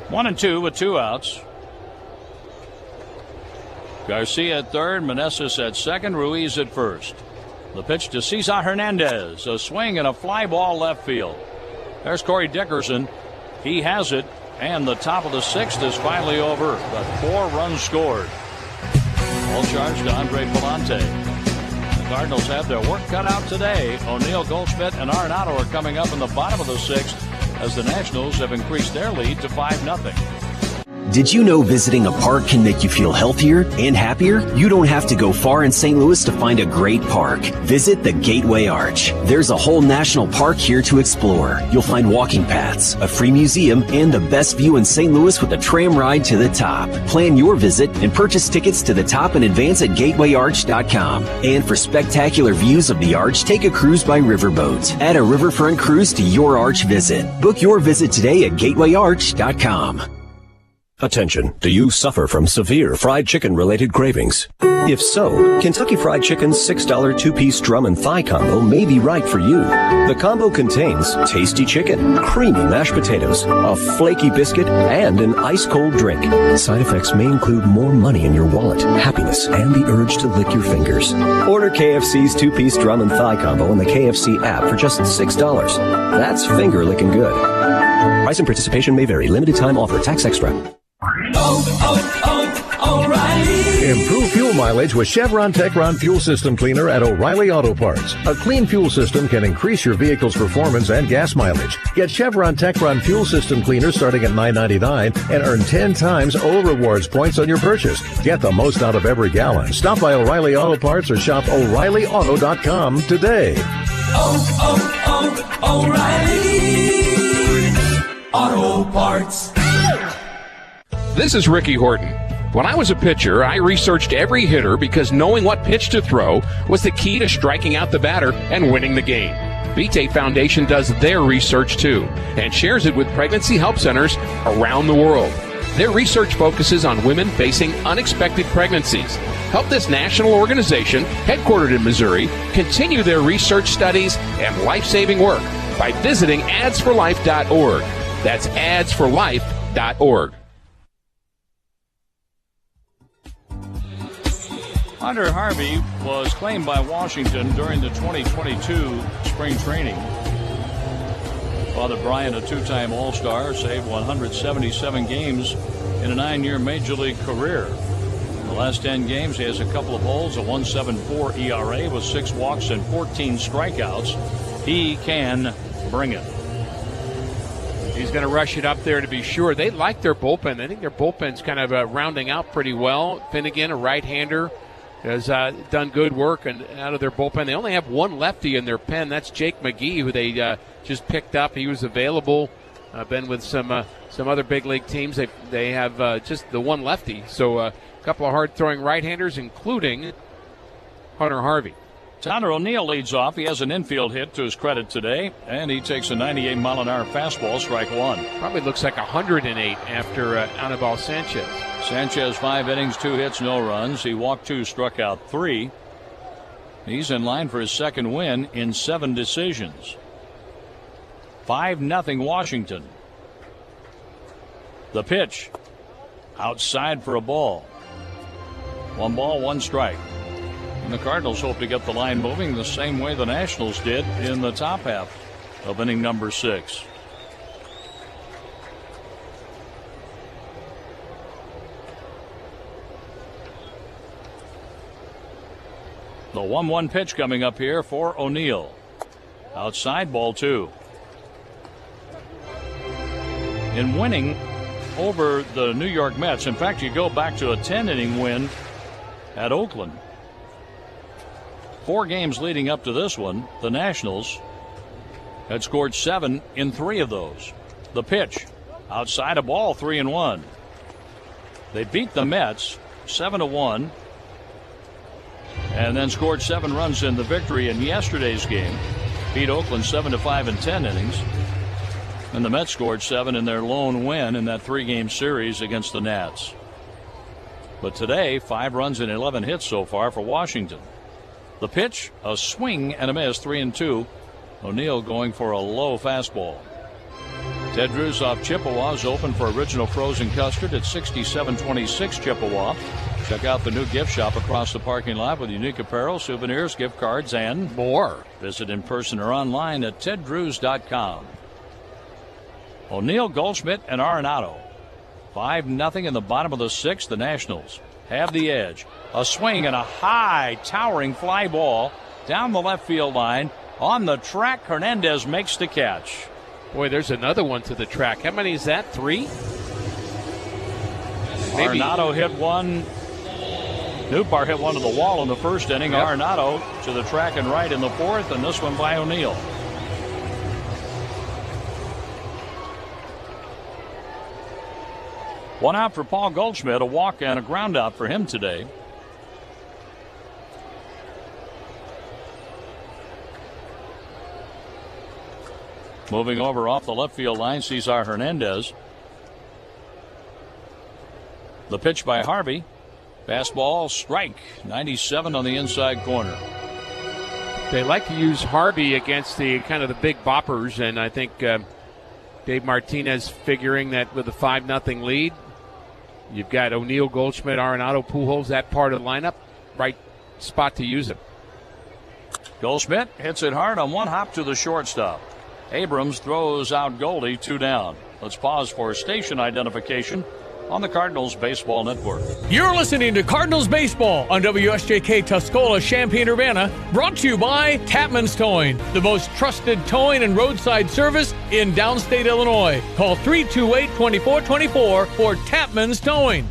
1-2 with 2 outs. Garcia at third, Meneses at second, Ruiz at first. The pitch to Cesar Hernandez, a swing and a fly ball left field. There's Corey Dickerson. He has it, and the top of the 6th is finally over. But 4 runs scored. All charge to Andre Palante. The Cardinals have their work cut out today. O'Neill, Goldschmidt, and Arenado are coming up in the bottom of the 6th as the Nationals have increased their lead to 5-0. Did you know visiting a park can make you feel healthier and happier? You don't have to go far in St. Louis to find a great park. Visit the Gateway Arch. There's a whole national park here to explore. You'll find walking paths, a free museum, and the best view in St. Louis with a tram ride to the top. Plan your visit and purchase tickets to the top in advance at gatewayarch.com. And for spectacular views of the arch, take a cruise by riverboat. Add a riverfront cruise to your arch visit. Book your visit today at gatewayarch.com. Attention, do you suffer from severe fried chicken related cravings? If so, Kentucky Fried Chicken's $6 2-piece drum and thigh combo may be right for you. The combo contains tasty chicken, creamy mashed potatoes, a flaky biscuit, and an ice-cold drink. Side effects may include more money in your wallet, happiness, and the urge to lick your fingers. Order KFC's 2-piece drum and thigh combo in the KFC app for just $6. That's finger licking good. Price and participation may vary. Limited time offer. Tax extra. O'Reilly. Improve fuel mileage with Chevron Techron Fuel System Cleaner at O'Reilly Auto Parts. A clean fuel system can increase your vehicle's performance and gas mileage. Get Chevron Techron Fuel System Cleaner starting at $9.99 and earn 10 times O Rewards points on your purchase. Get the most out of every gallon. Stop by O'Reilly Auto Parts or shop O'ReillyAuto.com today. O'Reilly Auto Parts. This is Ricky Horton. When I was a pitcher, I researched every hitter because knowing what pitch to throw was the key to striking out the batter and winning the game. Vitae Foundation does their research too and shares it with pregnancy help centers around the world. Their research focuses on women facing unexpected pregnancies. Help this national organization, headquartered in Missouri, continue their research studies and life-saving work by visiting adsforlife.org. That's adsforlife.org. Hunter Harvey was claimed by Washington during the 2022 spring training. Father Bryant, a 2-time All-Star, saved 177 games in a 9-year Major League career. In the last 10 games, he has a couple of holes, a 1.74 ERA with 6 walks and 14 strikeouts. He can bring it. He's going to rush it up there to be sure. They like their bullpen. I think their bullpen's kind of rounding out pretty well. Finnegan, a right-hander. has done good work and out of their bullpen. They only have one lefty in their pen. That's Jake McGee, who they just picked up. He was available. Been with some other big league teams. They have just the one lefty. So a couple of hard-throwing right-handers, including Hunter Harvey. Tanner O'Neill leads off. He has an infield hit to his credit today, and he takes a 98-mile-an-hour fastball, strike one. Probably looks like 108 after Anibal Sanchez. Sanchez, 5 innings, 2 hits, no runs. He walked 2, struck out 3. He's in line for his second win in 7 decisions. 5-0 Washington. The pitch. Outside for a ball. 1 ball, 1 strike. And the Cardinals hope to get the line moving the same way the Nationals did in the top half of inning number 6. The 1-1 pitch coming up here for O'Neill. Outside, ball 2. In winning over the New York Mets, in fact, you go back to a 10-inning win at Oakland. 4 games leading up to this one, the Nationals had scored 7 in 3 of those. The pitch, outside a ball, 3-1. They beat the Mets 7-1, and then scored 7 runs in the victory in yesterday's game. Beat Oakland 7-5 in 10 innings. And the Mets scored 7 in their lone win in that 3-game series against the Nats. But today, 5 runs and 11 hits so far for Washington. The pitch, a swing and a miss, 3-2. O'Neill going for a low fastball. Ted Drew's off Chippewa's open for original frozen custard at 6726 Chippewa. Check out the new gift shop across the parking lot with unique apparel, souvenirs, gift cards, and more. Visit in person or online at teddrews.com. O'Neill, Goldschmidt, and Arenado. 5-0 in the bottom of the 6th. The Nationals have the edge. A swing and a high, towering fly ball down the left field line. On the track, Hernandez makes the catch. Boy, there's another one to the track. How many is that? 3? Arenado hit one. Newbar hit one to the wall in the first inning. Yep. Arenado to the track and right in the 4th, and this one by O'Neill. One out for Paul Goldschmidt, a walk and a ground out for him today. Moving over off the left field line, Cesar Hernandez. The pitch by Harvey. Fastball, strike. 97 on the inside corner. They like to use Harvey against the kind of the big boppers, and I think Dave Martinez figuring that with a 5-0 lead, you've got O'Neill, Goldschmidt, Arenado, Pujols, that part of the lineup, right spot to use it. Goldschmidt hits it hard on one hop to the shortstop. Abrams throws out Goldie, 2 down. Let's pause for station identification on the Cardinals Baseball Network. You're listening to Cardinals Baseball on WSJK Tuscola, Champaign-Urbana, brought to you by Tapman's Towing, the most trusted towing and roadside service in downstate Illinois. Call 328-2424 for Tapman's Towing.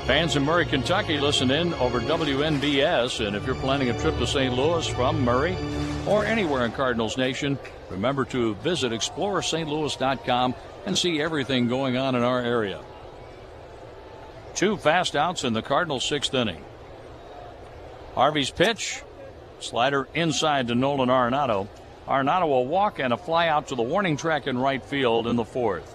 Fans in Murray, Kentucky, listen in over WNBS, and if you're planning a trip to St. Louis from Murray or anywhere in Cardinals Nation, remember to visit ExploreSt.Louis.com and see everything going on in our area. 2 fast outs in the Cardinals' 6th inning. Harvey's pitch, slider inside to Nolan Arenado. Arenado will walk and a fly out to the warning track in right field in the 4th.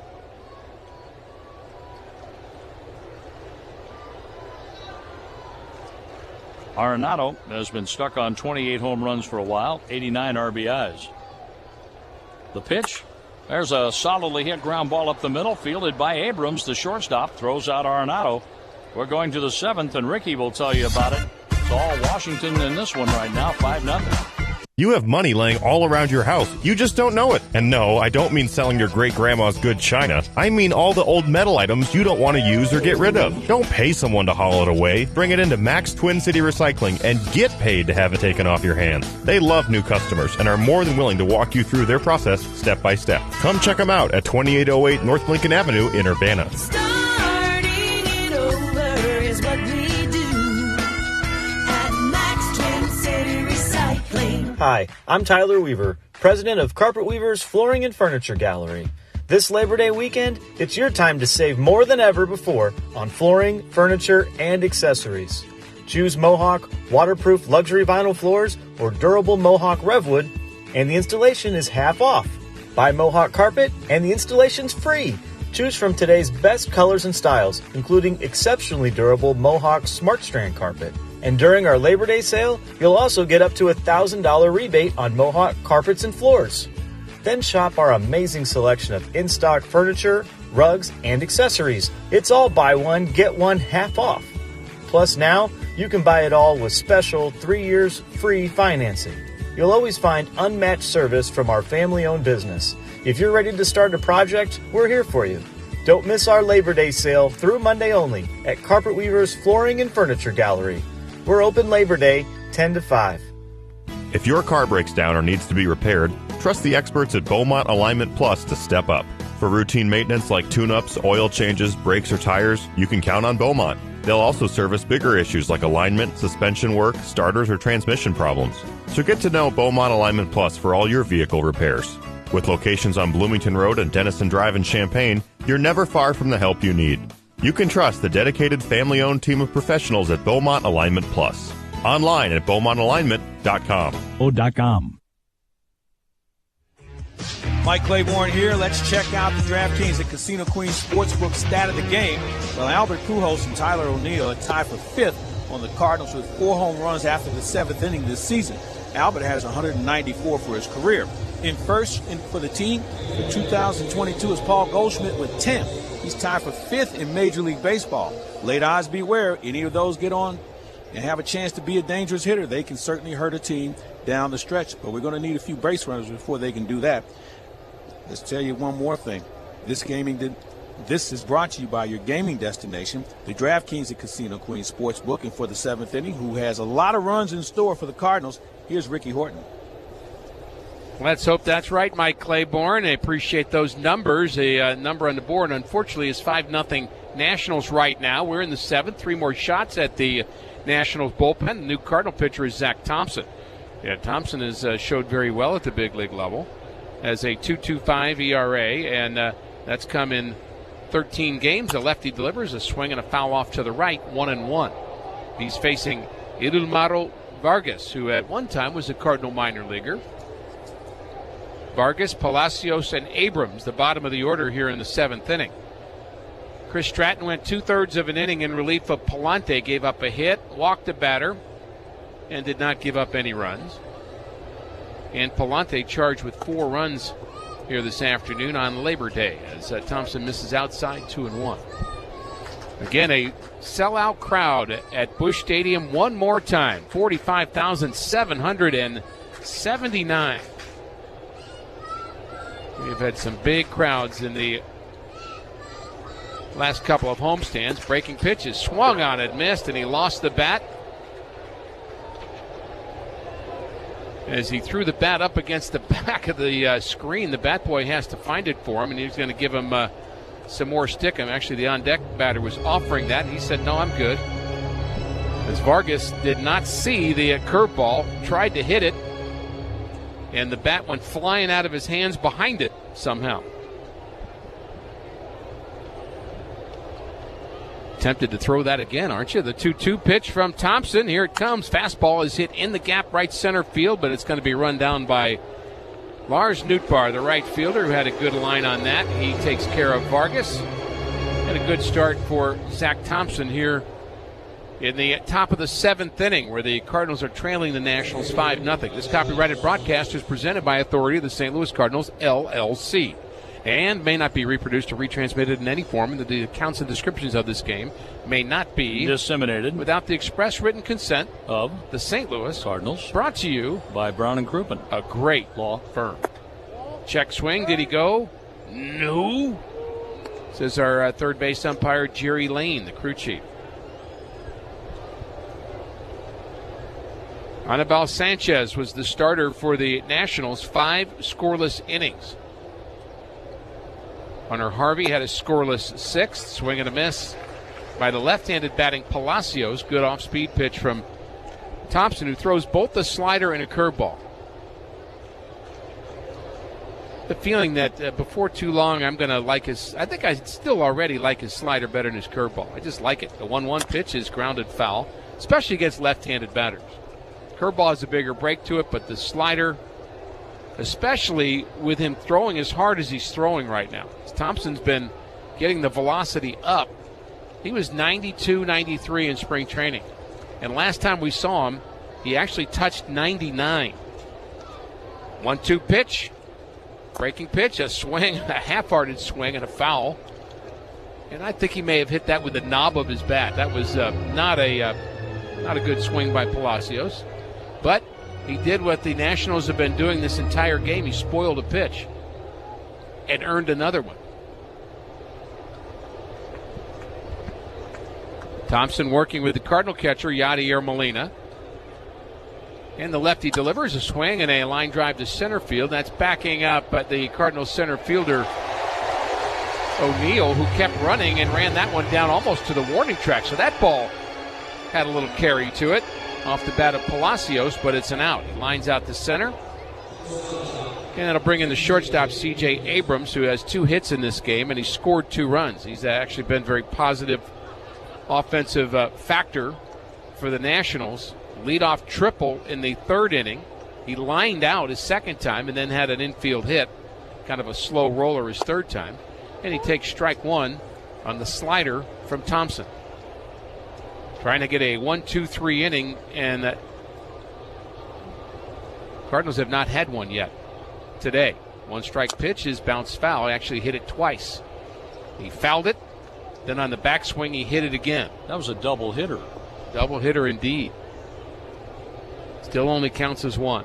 Arenado has been stuck on 28 home runs for a while, 89 RBIs. The pitch, there's a solidly hit ground ball up the middle, fielded by Abrams. The shortstop throws out Arenado. We're going to the 7th, and Ricky will tell you about it. It's all Washington in this one right now, 5-0. You have money laying all around your house. You just don't know it. And no, I don't mean selling your great-grandma's good china. I mean all the old metal items you don't want to use or get rid of. Don't pay someone to haul it away. Bring it into Max Twin City Recycling and get paid to have it taken off your hands. They love new customers and are more than willing to walk you through their process step by step. Come check them out at 2808 North Lincoln Avenue in Urbana. Starting it over is what we do. Hi, I'm Tyler Weaver, president of Carpet Weaver's Flooring and Furniture Gallery. This Labor Day weekend, it's your time to save more than ever before on flooring, furniture, and accessories. Choose Mohawk waterproof luxury vinyl floors or durable Mohawk Revwood, and the installation is half off. Buy Mohawk carpet, and the installation's free. Choose from today's best colors and styles, including exceptionally durable Mohawk Smart Strand carpet. And during our Labor Day sale, you'll also get up to a $1,000 rebate on Mohawk carpets and floors. Then shop our amazing selection of in-stock furniture, rugs, and accessories. It's all buy one, get one half off. Plus now, you can buy it all with special 3 years free financing. You'll always find unmatched service from our family-owned business. If you're ready to start a project, we're here for you. Don't miss our Labor Day sale through Monday only at Carpet Weaver's Flooring and Furniture Gallery. We're open Labor Day, 10 to 5. If your car breaks down or needs to be repaired, trust the experts at Beaumont Alignment Plus to step up. For routine maintenance like tune-ups, oil changes, brakes, or tires, you can count on Beaumont. They'll also service bigger issues like alignment, suspension work, starters, or transmission problems. So get to know Beaumont Alignment Plus for all your vehicle repairs. With locations on Bloomington Road and Denison Drive in Champaign, you're never far from the help you need. You can trust the dedicated family-owned team of professionals at Beaumont Alignment Plus. Online at BeaumontAlignment.com. Mike Claiborne here. Let's check out the DraftKings at Casino Queen Sportsbook stat of the game. Well, Albert Pujols and Tyler O'Neill are tied for 5th on the Cardinals with 4 home runs after the 7th inning this season. Albert has 194 for his career. In first for the team for 2022 is Paul Goldschmidt with 10. He's tied for 5th in Major League Baseball. Late odds beware. Any of those get on and have a chance to be a dangerous hitter, they can certainly hurt a team down the stretch. But we're going to need a few base runners before they can do that. Let's tell you one more thing. This is brought to you by your gaming destination, the DraftKings at Casino Queen Sportsbook. And for the 7th inning, who has a lot of runs in store for the Cardinals, here's Ricky Horton. Let's hope that's right, Mike Claiborne. I appreciate those numbers. The number on the board, unfortunately, is 5-0 Nationals right now. We're in the 7th. 3 more shots at the Nationals bullpen. The new Cardinal pitcher is Zach Thompson. Yeah, Thompson has showed very well at the big league level. Has a 2.25 ERA, and that's come in 13 games. A lefty delivers a swing and a foul off to the right, 1-1. He's facing Idulmaro Vargas, who at one time was a Cardinal minor leaguer. Vargas, Palacios, and Abrams, the bottom of the order here in the 7th inning. Chris Stratton went 2/3 of an inning in relief of Palante, gave up a hit, walked a batter, and did not give up any runs. And Palante charged with 4 runs here this afternoon on Labor Day as Thompson misses outside 2-1. Again, a sellout crowd at Busch Stadium one more time, 45,779. We've had some big crowds in the last couple of homestands. Breaking pitches, swung on it, missed, and he lost the bat. As he threw the bat up against the back of the screen, the bat boy has to find it for him, and he's going to give him some more stick. Actually, the on-deck batter was offering that, and he said, no, I'm good. As Vargas did not see the curveball, tried to hit it, and the bat went flying out of his hands behind it somehow. Tempted to throw that again, aren't you? The 2-2 pitch from Thompson. Here it comes. Fastball is hit in the gap right center field, but it's going to be run down by Lars Nootbaar, the right fielder, who had a good line on that. He takes care of Vargas. And a good start for Zach Thompson here in the top of the 7th inning, where the Cardinals are trailing the Nationals 5-0. This copyrighted broadcast is presented by authority of the St. Louis Cardinals, LLC, and may not be reproduced or retransmitted in any form, and the accounts and descriptions of this game may not be disseminated without the express written consent of the St. Louis Cardinals. Brought to you by Brown and Crouppen, a great law firm. Check swing. Did he go? No. Says our third base umpire, Jerry Lane, the crew chief. Anibal Sanchez was the starter for the Nationals, 5 scoreless innings. Hunter Harvey had a scoreless 6th. Swing and a miss by the left-handed batting Palacios. Good off-speed pitch from Thompson, who throws both the slider and a curveball. the feeling that before too long I'm going to like his – I think I still already like his slider better than his curveball. I just like it. The 1-1 pitch is grounded foul, especially against left-handed batters. Curveball has a bigger break to it, but the slider, especially with him throwing as hard as he's throwing right now. Thompson's been getting the velocity up. He was 92, 93 in spring training. And last time we saw him, he actually touched 99. 1-2 pitch. Breaking pitch, a swing, a half-hearted swing, and a foul. And I think he may have hit that with the knob of his bat. That was not a good swing by Palacios. But he did what the Nationals have been doing this entire game. He spoiled a pitch and earned another one. Thompson working with the Cardinal catcher, Yadier Molina. And the lefty delivers a swing and a line drive to center field. That's backing up the Cardinals center fielder, O'Neill, who kept running and ran that one down almost to the warning track. So that ball had a little carry to it off the bat of Palacios, but it's an out. He lines out to center. And it'll bring in the shortstop, C.J. Abrams, who has 2 hits in this game, and he scored 2 runs. He's actually been very positive offensive factor for the Nationals. Leadoff triple in the 3rd inning. He lined out his 2nd time and then had an infield hit, kind of a slow roller his 3rd time. And he takes strike 1 on the slider from Thompson. Trying to get a 1-2-3 inning, and Cardinals have not had one yet today. 1-strike pitch is bounced foul. He actually hit it twice. He fouled it. Then on the backswing, he hit it again. That was a double hitter. Double hitter indeed. Still only counts as 1.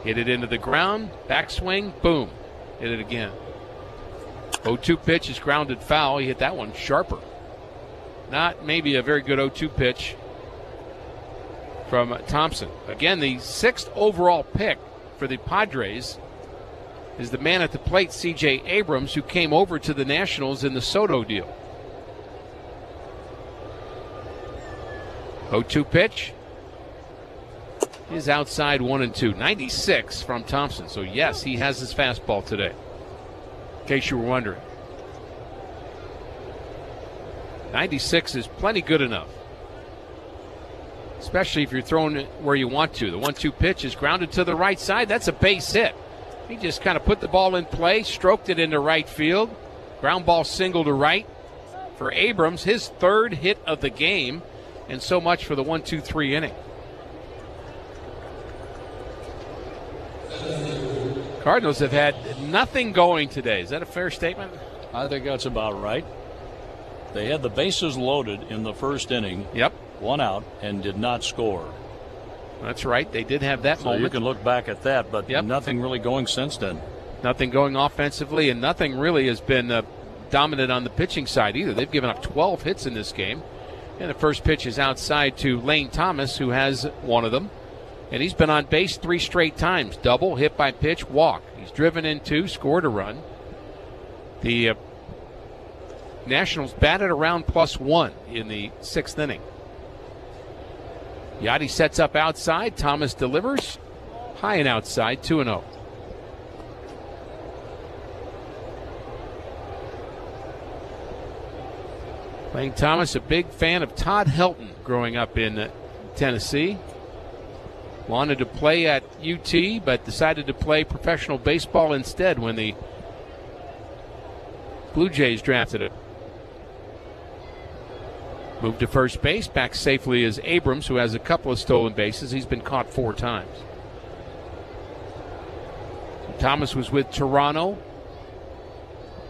Hit it into the ground, backswing, boom. Hit it again. 0-2 pitch is grounded foul. He hit that one sharper. Not maybe a very good 0-2 pitch from Thompson. Again, the 6th overall pick for the Padres is the man at the plate, C.J. Abrams, who came over to the Nationals in the Soto deal. 0-2 pitch is outside 1-2. 96 from Thompson. So, yes, he has his fastball today, in case you were wondering. 96 is plenty good enough, especially if you're throwing it where you want to. The 1-2 pitch is grounded to the right side. That's a base hit. He just kind of put the ball in play, stroked it into right field. Ground ball single to right for Abrams, his 3rd hit of the game, and so much for the 1-2-3 inning. Cardinals have had nothing going today. Is that a fair statement? I think that's about right. They had the bases loaded in the 1st inning. Yep. 1 out and did not score. That's right. They did have that moment. You can look back at that, but nothing really going since then. Nothing going offensively, and nothing really has been dominant on the pitching side either. They've given up 12 hits in this game. And the first pitch is outside to Lane Thomas, who has one of them. And he's been on base 3 straight times. Double, hit by pitch, walk. He's driven in 2, scored a run. The Nationals batted around +1 in the 6th inning. Yadi sets up outside. Thomas delivers. High and outside, 2-0. Lane Thomas, a big fan of Todd Helton growing up in Tennessee. Wanted to play at UT, but decided to play professional baseball instead when the Blue Jays drafted him. Moved to first base. Back safely is Abrams, who has a couple of stolen bases. He's been caught 4 times. Thomas was with Toronto,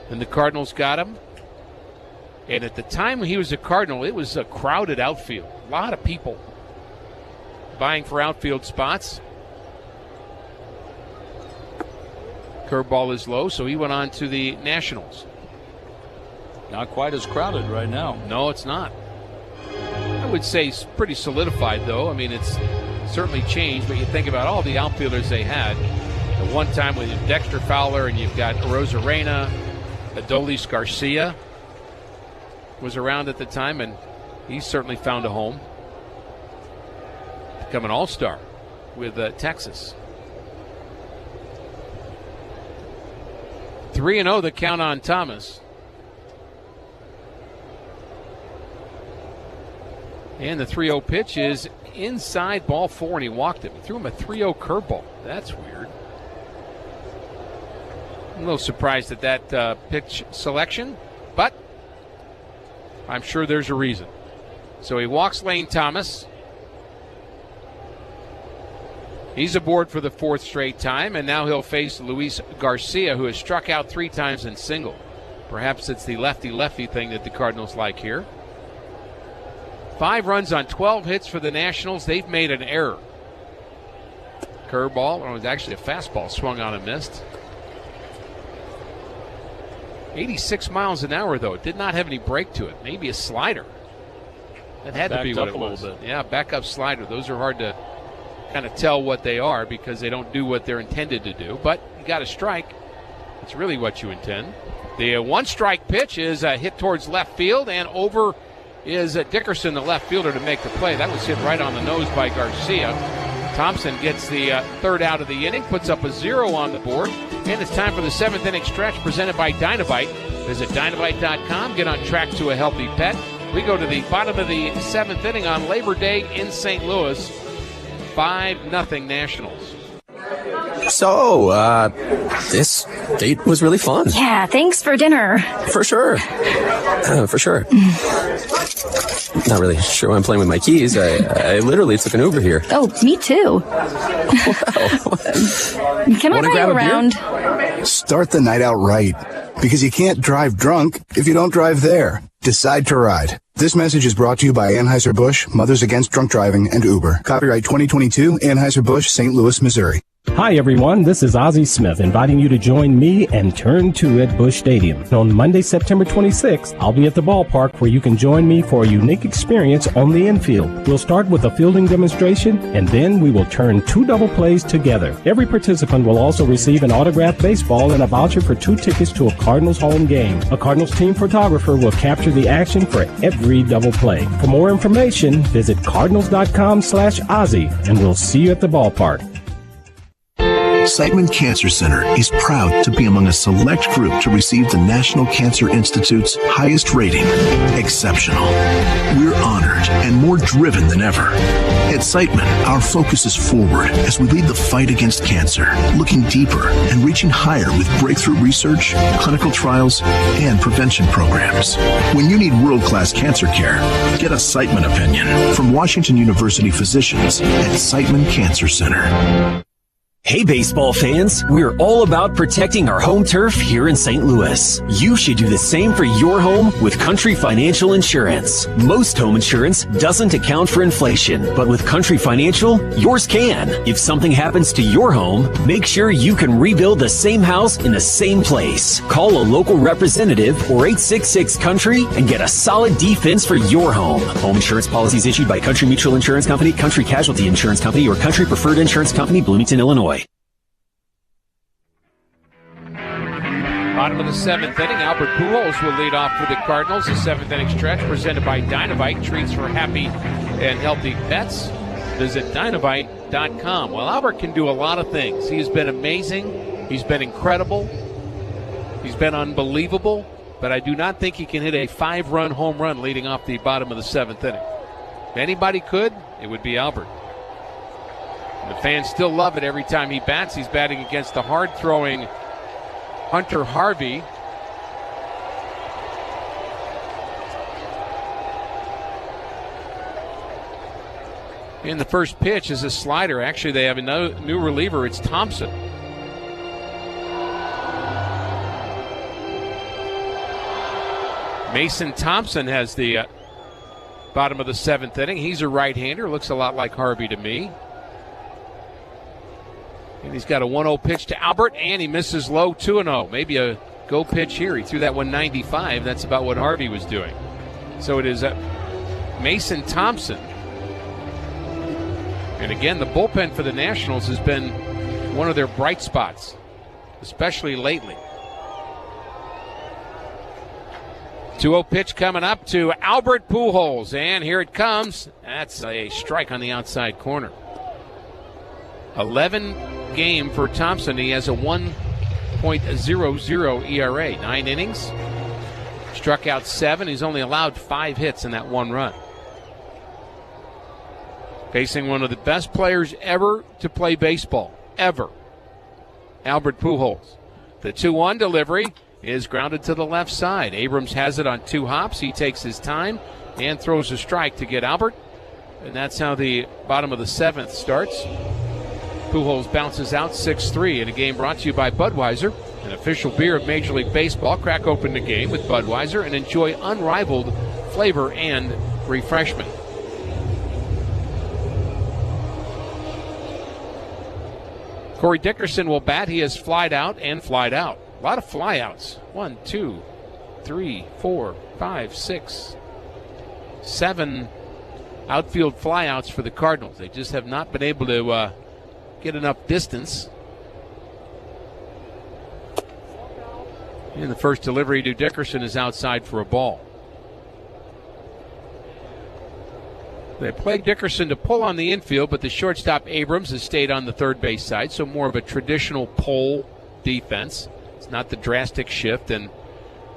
and the Cardinals got him. And at the time he was a Cardinal, it was a crowded outfield. A lot of people vying for outfield spots. Curveball is low, so he went on to the Nationals. Not quite as crowded right now. No, it's not. I would say it's pretty solidified, though. I mean, it's certainly changed, but you think about all the outfielders they had. The one time with Dexter Fowler, and you've got Arozarena, Adolis Garcia was around at the time, and he's certainly found a home. Become an all-star with Texas. 3-0 the count on Thomas. And the 3-0 pitch is inside ball 4, and he walked it. He threw him a 3-0 curveball. That's weird. I'm a little surprised at that pitch selection, but I'm sure there's a reason. So he walks Lane Thomas. He's aboard for the 4th straight time, and now he'll face Luis Garcia, who has struck out 3 times in single. Perhaps it's the lefty-lefty thing that the Cardinals like here. 5 runs on 12 hits for the Nationals. They've made an error. Curveball, or it was actually a fastball, swung on and missed. 86 miles an hour, though. It did not have any break to it. Maybe a slider. That had to be what it was. Yeah, backup slider. Those are hard to kind of tell what they are because they don't do what they're intended to do. But you got a strike. It's really what you intend. The 1-strike pitch is hit towards left field, and over is Dickerson, the left fielder, to make the play. That was hit right on the nose by Garcia. Thompson gets the 3rd out of the inning, puts up a 0 on the board, and it's time for the 7th inning stretch presented by Dynovite. Visit Dynovite.com, get on track to a healthy pet. We go to the bottom of the 7th inning on Labor Day in St. Louis. 5-0 Nationals. So, this date was really fun. Yeah, thanks for dinner. For sure. For sure. Not really sure why I'm playing with my keys. I literally took an Uber here. Oh, me too. Can I ride around? Start the night out right, because you can't drive drunk if you don't drive there. Decide to ride. This message is brought to you by Anheuser-Busch, Mothers Against Drunk Driving, and Uber. Copyright 2022, Anheuser-Busch, St. Louis, Missouri. Hi everyone, this is Ozzie Smith inviting you to join me and Turn 2 at Busch Stadium. On Monday, September 26th, I'll be at the ballpark where you can join me for a unique experience on the infield. We'll start with a fielding demonstration, and then we will turn 2 double plays together. Every participant will also receive an autographed baseball and a voucher for 2 tickets to a Cardinals home game. A Cardinals team photographer will capture the action for every double play. For more information, visit cardinals.com/Ozzie, and we'll see you at the ballpark. Siteman Cancer Center is proud to be among a select group to receive the National Cancer Institute's highest rating, exceptional. We're honored and more driven than ever. At Siteman, our focus is forward as we lead the fight against cancer, looking deeper and reaching higher with breakthrough research, clinical trials, and prevention programs. When you need world-class cancer care, get a Siteman opinion from Washington University physicians at Siteman Cancer Center. Hey baseball fans, we're all about protecting our home turf here in St. Louis. You should do the same for your home with Country Financial Insurance. Most home insurance doesn't account for inflation, but with Country Financial, yours can. If something happens to your home, make sure you can rebuild the same house in the same place. Call a local representative or 866-COUNTRY and get a solid defense for your home. Home insurance policies issued by Country Mutual Insurance Company, Country Casualty Insurance Company, or Country Preferred Insurance Company, Bloomington, Illinois. Bottom of the 7th inning, Albert Pujols will lead off for the Cardinals. The 7th inning stretch presented by Dynovite, treats for happy and healthy pets. Visit Dynovite.com. Well, Albert can do a lot of things. He has been amazing. He's been incredible. He's been unbelievable. But I do not think he can hit a 5-run home run leading off the bottom of the 7th inning. If anybody could, it would be Albert. And the fans still love it every time he bats. He's batting against the hard-throwing Hunter Harvey. And the first pitch is a slider. Actually, they have a new reliever. It's Thompson. Mason Thompson has the bottom of the 7th inning. He's a right-hander. Looks a lot like Harvey to me. And he's got a 1-0 pitch to Albert, and he misses low, 2-0. Maybe a go pitch here. He threw that 195. That's about what Harvey was doing. So it is Mason Thompson. And again, the bullpen for the Nationals has been one of their bright spots, especially lately. 2-0 pitch coming up to Albert Pujols, and here it comes. That's a strike on the outside corner. 11 game for Thompson. He has a .00 ERA. 9 innings, struck out 7. He's only allowed 5 hits in that 1 run. Facing one of the best players ever to play baseball, ever, Albert Pujols. The 2-1 delivery is grounded to the left side. Abrams has it on 2 hops. He takes his time and throws a strike to get Albert. And that's how the bottom of the 7th starts. Pujols bounces out 6-3 in a game brought to you by Budweiser, an official beer of Major League Baseball. Crack open the game with Budweiser and enjoy unrivaled flavor and refreshment. Corey Dickerson will bat. He has flied out and flied out. A lot of flyouts. 1, 2, 3, 4, 5, 6, 7 outfield flyouts for the Cardinals. They just have not been able to get enough distance. And the first delivery to Dickerson is outside for a ball. They played Dickerson to pull on the infield, but the shortstop Abrams has stayed on the third base side, so more of a traditional pull defense. It's not the drastic shift, and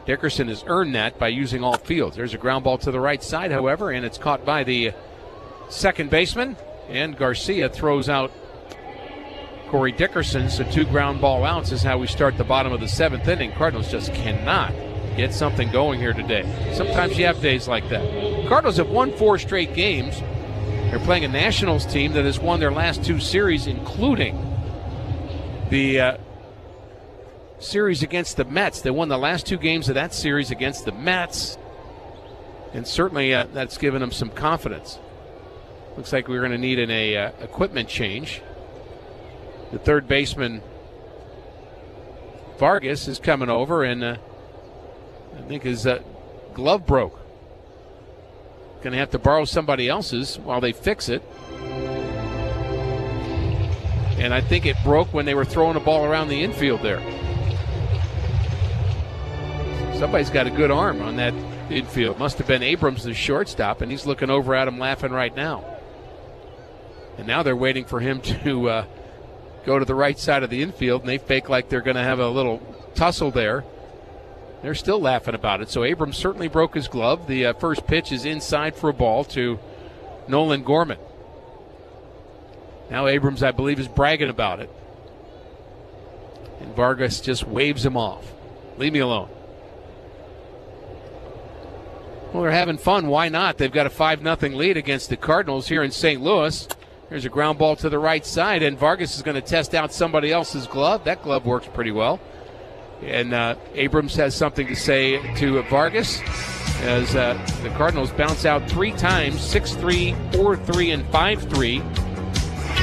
Dickerson has earned that by using all fields. There's a ground ball to the right side, however, and it's caught by the second baseman, and Garcia throws out Corey Dickerson, so 2 ground ball outs is how we start the bottom of the 7th inning. Cardinals just cannot get something going here today. Sometimes you have days like that. Cardinals have won 4 straight games. They're playing a Nationals team that has won their last 2 series, including the series against the Mets. They won the last 2 games of that series against the Mets, and certainly that's given them some confidence. Looks like we're going to need an equipment change. The third baseman, Vargas, is coming over, and I think his glove broke. Going to have to borrow somebody else's while they fix it. And I think it broke when they were throwing a ball around the infield there. Somebody's got a good arm on that infield. Must have been Abrams, the shortstop, and he's looking over at him laughing right now. And now they're waiting for him to go to the right side of the infield, and they fake like they're going to have a little tussle there. They're still laughing about it. So Abrams certainly broke his glove. The first pitch is inside for a ball to Nolan Gorman. Now Abrams, I believe, is bragging about it. And Vargas just waves him off. Leave me alone. Well, they're having fun. Why not? They've got a 5-0 lead against the Cardinals here in St. Louis. There's a ground ball to the right side, and Vargas is going to test out somebody else's glove. That glove works pretty well. And Abrams has something to say to Vargas as the Cardinals bounce out 3 times, 6-3, 4-3, and 5-3.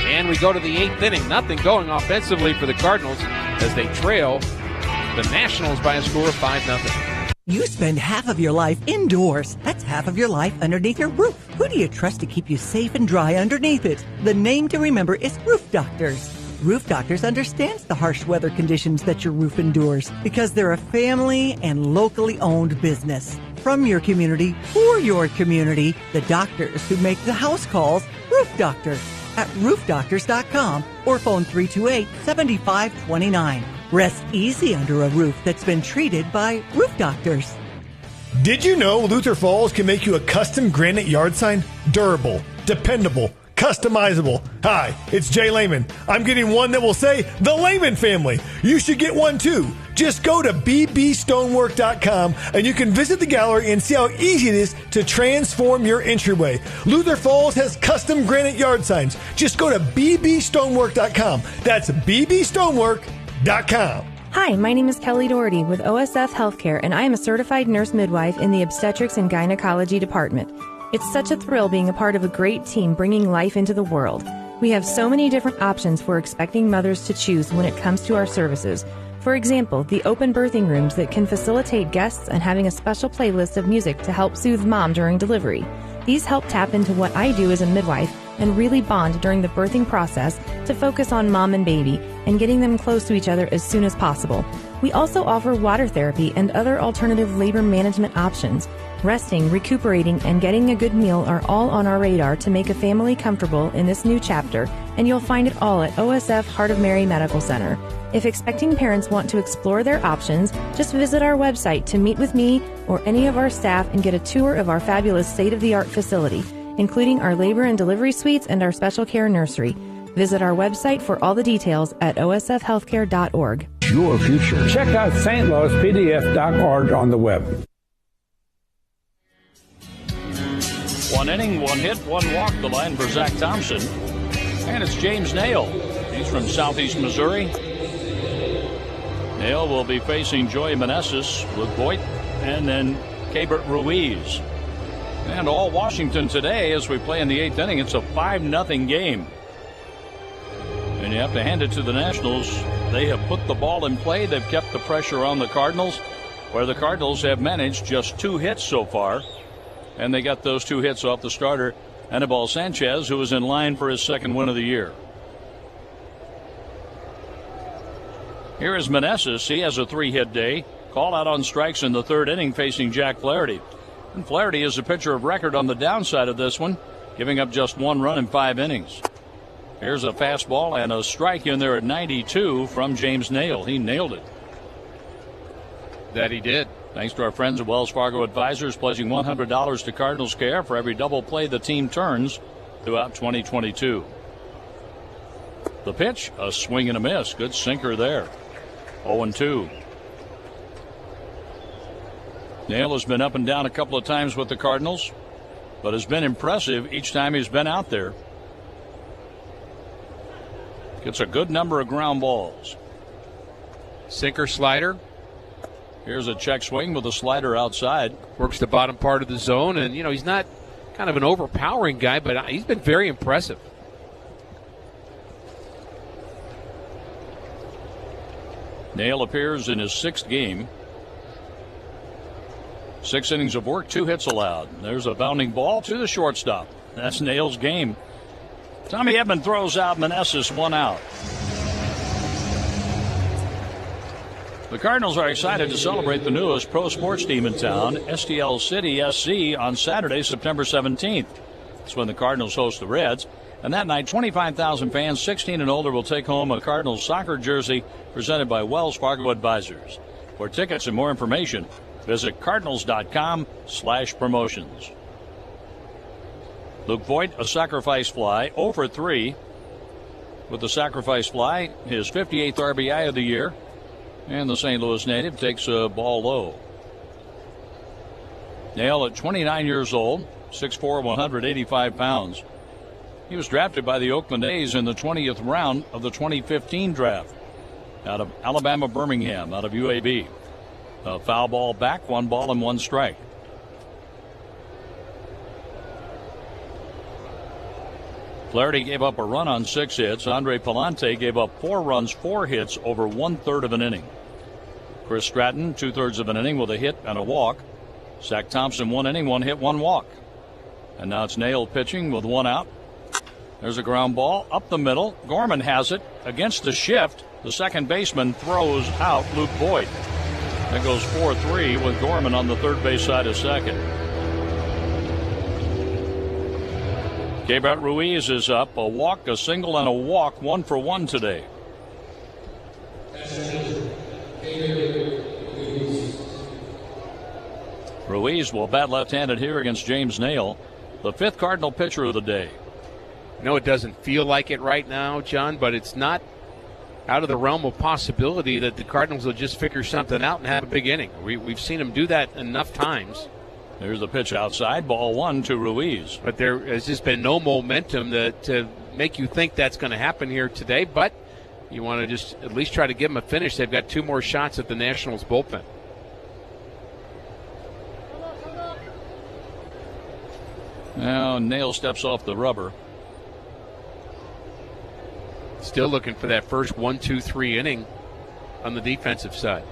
And we go to the 8th inning. Nothing going offensively for the Cardinals as they trail the Nationals by a score of 5-0. You spend half of your life indoors. That's half of your life underneath your roof. Who do you trust to keep you safe and dry underneath it? The name to remember is Roof Doctors. Roof Doctors understands the harsh weather conditions that your roof endures because they're a family and locally owned business. From your community, for your community, the doctors who make the house calls, Roof Doctors at roofdoctors.com or phone 328-7529. Rest easy under a roof that's been treated by Roof Doctors. Did you know Luther Falls can make you a custom granite yard sign? Durable, dependable, customizable. Hi, it's Jay Lehman. I'm getting one that will say the Lehman family. You should get one too. Just go to bbstonework.com and you can visit the gallery and see how easy it is to transform your entryway. Luther Falls has custom granite yard signs. Just go to bbstonework.com. That's bbstonework.com. Hi, my name is Kelly Doherty with OSF Healthcare, and I am a certified nurse midwife in the obstetrics and gynecology department. It's such a thrill being a part of a great team bringing life into the world. We have so many different options for expecting mothers to choose when it comes to our services. For example, the open birthing rooms that can facilitate guests and having a special playlist of music to help soothe mom during delivery. These help tap into what I do as a midwife and really bond during the birthing process to focus on mom and baby and getting them close to each other as soon as possible. We also offer water therapy and other alternative labor management options. Resting, recuperating, and getting a good meal are all on our radar to make a family comfortable in this new chapter, and you'll find it all at OSF Heart of Mary Medical Center. If expecting parents want to explore their options, just visit our website to meet with me or any of our staff and get a tour of our fabulous state-of-the-art facility, including our labor and delivery suites and our special care nursery. Visit our website for all the details at osfhealthcare.org. Your future. Check out stlouispdf.org on the web. 1 inning, 1 hit, 1 walk, the line for Zach Thompson. And it's James Nail. He's from Southeast Missouri. Nail will be facing Joey Meneses, Luke Voigt, and then Keibert Ruiz. And all Washington today as we play in the 8th inning. It's a 5-0 game. And you have to hand it to the Nationals. They have put the ball in play. They've kept the pressure on the Cardinals, where the Cardinals have managed just 2 hits so far. And they got those 2 hits off the starter, Anibal Sanchez, who is in line for his 2nd win of the year. Here is Meneses. He has a 3-hit day. Call out on strikes in the 3rd inning facing Jack Flaherty. And Flaherty is a pitcher of record on the downside of this one, giving up just 1 run in 5 innings. Here's a fastball and a strike in there at 92 from James Nail. He nailed it. That he did. Thanks to our friends at Wells Fargo Advisors, pledging $100 to Cardinals Care for every double play the team turns throughout 2022. The pitch, a swing and a miss. Good sinker there. 0-2. Nail has been up and down a couple of times with the Cardinals, but has been impressive each time he's been out there. Gets a good number of ground balls. Sinker, slider. Here's a check swing with a slider outside. Works the bottom part of the zone, and, he's not kind of an overpowering guy, but he's been very impressive. Nail appears in his 6th game. 6 innings of work, 2 hits allowed. There's a bounding ball to the shortstop. That's Nail's game. Tommy Edman throws out Meneses, 1 out. The Cardinals are excited to celebrate the newest pro sports team in town, STL City SC, on Saturday, September 17th. That's when the Cardinals host the Reds. And that night, 25,000 fans 16 and older will take home a Cardinals soccer jersey presented by Wells Fargo Advisors. For tickets and more information, visit cardinals.com/promotions. Luke Voigt, a sacrifice fly, 0 for 3 with the sacrifice fly, his 58th RBI of the year. And the St. Louis native takes a ball low. Nail at 29 years old, 6'4", 185 pounds. He was drafted by the Oakland A's in the 20th round of the 2015 draft out of Alabama Birmingham, out of UAB. A foul ball back, 1 ball and 1 strike. Flaherty gave up a run on 6 hits. Andre Palante gave up 4 runs, 4 hits over 1/3 of an inning. Chris Stratton, 2/3 of an inning with a hit and a walk. Zach Thompson, 1 inning, 1 hit, 1 walk. And now it's Nail pitching with 1 out. There's a ground ball up the middle. Gorman has it against the shift. The second baseman throws out Luke Voigt. That goes 4-3 with Gorman on the third base side of second. Keibert Ruiz is up. A walk, a single, and a walk. 1 for 1 today. Ruiz will bat left-handed here against James Nail, the 5th Cardinal pitcher of the day. No, it doesn't feel like it right now, John, but it's not out of the realm of possibility that the Cardinals will just figure something out and have a big inning. We've seen them do that enough times. There's the pitch outside, ball 1 to Ruiz. But there has just been no momentum to make you think that's going to happen here today, but you want to just at least try to give them a finish. They've got 2 more shots at the Nationals bullpen. Now Nail steps off the rubber. Still looking for that first 1-2-3 inning on the defensive side.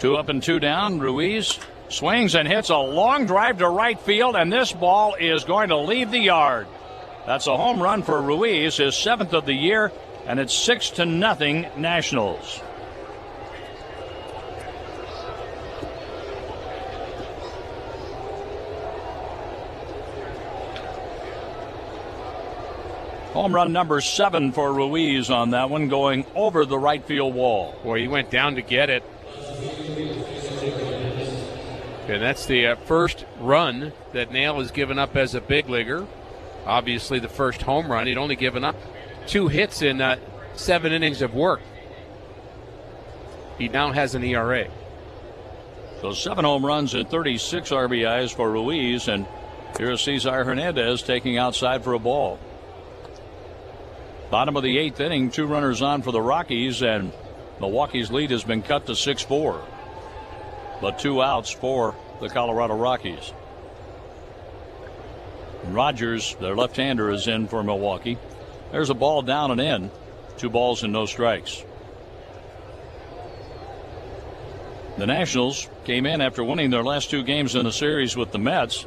2 up and 2 down. Ruiz swings and hits a long drive to right field, and this ball is going to leave the yard. That's a home run for Ruiz, his 7th of the year. and it's 6-0 Nationals. Home run number 7 for Ruiz on that one, going over the right field wall. Boy, he went down to get it. And that's the first run that Nail has given up as a big leaguer. Obviously the first home run. He'd only given up 2 hits in 7 innings of work. He now has an ERA. So 7 home runs and 36 RBIs for Ruiz. And here's Cesar Hernandez taking outside for a ball. Bottom of the 8th inning, 2 runners on for the Rockies, and Milwaukee's lead has been cut to 6-4. But 2 outs for the Colorado Rockies. And Rogers, their left-hander, is in for Milwaukee. There's a ball down and in. 2 balls and no strikes. The Nationals came in after winning their last 2 games in the series with the Mets.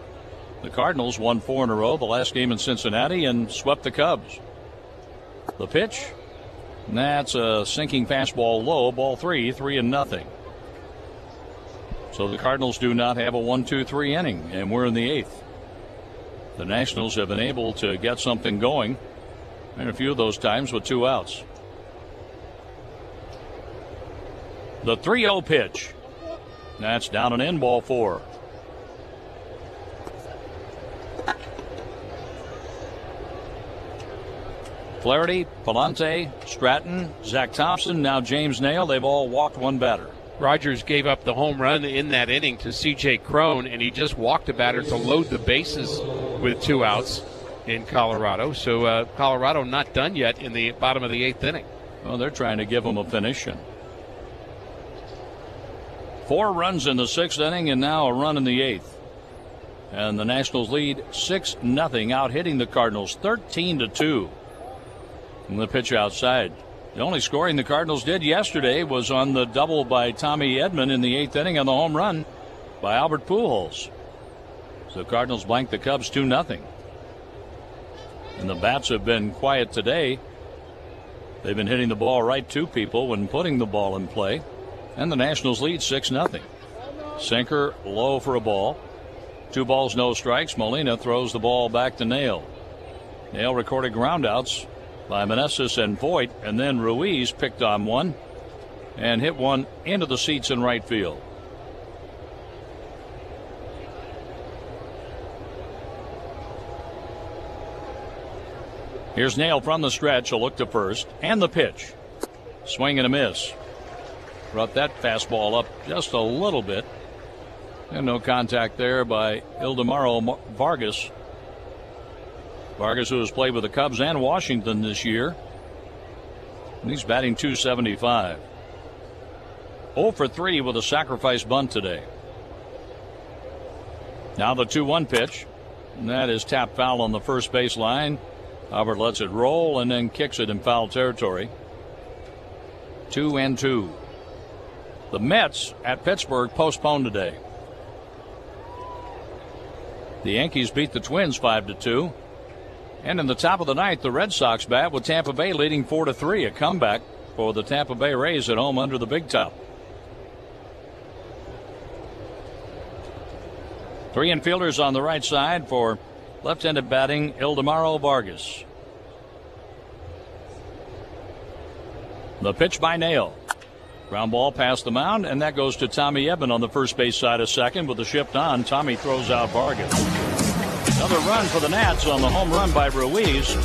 The Cardinals won 4 in a row, the last game in Cincinnati, and swept the Cubs. The pitch, that's a sinking fastball low, ball 3-0. So the Cardinals do not have a 1-2-3 inning, and we're in the 8th. The Nationals have been able to get something going, and a few of those times with 2 outs. The 3-0 pitch, that's down and in, ball 4. Flaherty, Palante, Stratton, Zach Thompson, now James Nail. They've all walked 1 batter. Rogers gave up the home run in that inning to C.J. Cron, and he just walked a batter to load the bases with 2 outs in Colorado. So Colorado not done yet in the bottom of the 8th inning. Well, they're trying to give him a finish. And 4 runs in the 6th inning and now a run in the 8th. And the Nationals lead 6-0, out hitting the Cardinals 13-2. And the pitch outside. The only scoring the Cardinals did yesterday was on the double by Tommy Edman in the 8th inning on the home run by Albert Pujols. So the Cardinals blanked the Cubs 2-0. And the bats have been quiet today. They've been hitting the ball right to people when putting the ball in play. And the Nationals lead 6-0. Sinker low for a ball. 2 balls, no strikes. Molina throws the ball back to Nail. Nail recorded groundouts by Meneses and Voit, and then Ruiz picked on one and hit one into the seats in right field. Here's Nail from the stretch, a look to first, and the pitch. Swing and a miss. Brought that fastball up just a little bit. And no contact there by Ildemaro Vargas. Vargas, who has played with the Cubs and Washington this year. And he's batting .275. 0 for 3 with a sacrifice bunt today. Now the 2-1 pitch. And that is tapped foul on the first base line. Albert lets it roll and then kicks it in foul territory. 2-2. The Mets at Pittsburgh postponed today. The Yankees beat the Twins 5-2. And in the top of the 9th, the Red Sox bat with Tampa Bay leading 4-3. A comeback for the Tampa Bay Rays at home under the big top. 3 infielders on the right side for left-handed batting Ildemaro Vargas. The pitch by Nail. Ground ball past the mound, and that goes to Tommy Edman on the first base side of second. With the shift on, Tommy throws out Vargas. Another run for the Nats on the home run by Ruiz.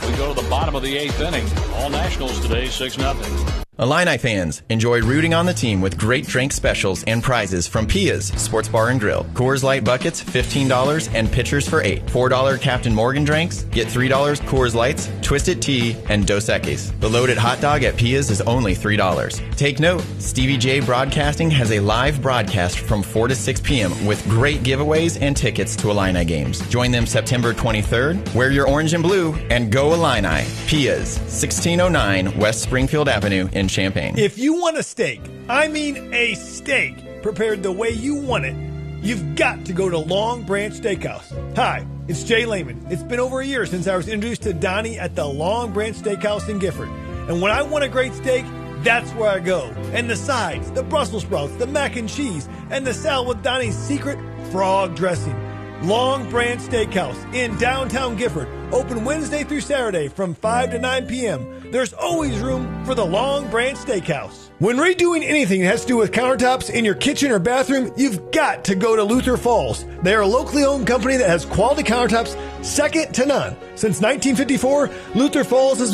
We go to the bottom of the 8th inning. All Nationals today, 6-0. Illini fans, enjoy rooting on the team with great drink specials and prizes from Pia's Sports Bar and Grill. Coors Light buckets, $15 and pitchers for $8. $4 Captain Morgan drinks, get $3 Coors Lights, Twisted Tea, and Dos Equis. The loaded hot dog at Pia's is only $3. Take note, Stevie J Broadcasting has a live broadcast from 4 to 6 p.m. with great giveaways and tickets to Illini games. Join them September 23rd. Wear your orange and blue and go Illini. Pia's, 1609 West Springfield Avenue in Champaign. If you want a steak, I mean a steak, prepared the way you want it, you've got to go to Long Branch Steakhouse. Hi, it's Jay Lehman. It's been over a year since I was introduced to Donnie at the Long Branch Steakhouse in Gifford. And when I want a great steak, that's where I go. And the sides, the Brussels sprouts, the mac and cheese, and the salad with Donnie's secret frog dressing. Long Branch Steakhouse in downtown Gifford. Open Wednesday through Saturday from 5 to 9 p.m. There's always room for the Long Branch Steakhouse. When redoing anything that has to do with countertops in your kitchen or bathroom, you've got to go to Luther Falls. They are a locally owned company that has quality countertops second to none. Since 1954, Luther Falls has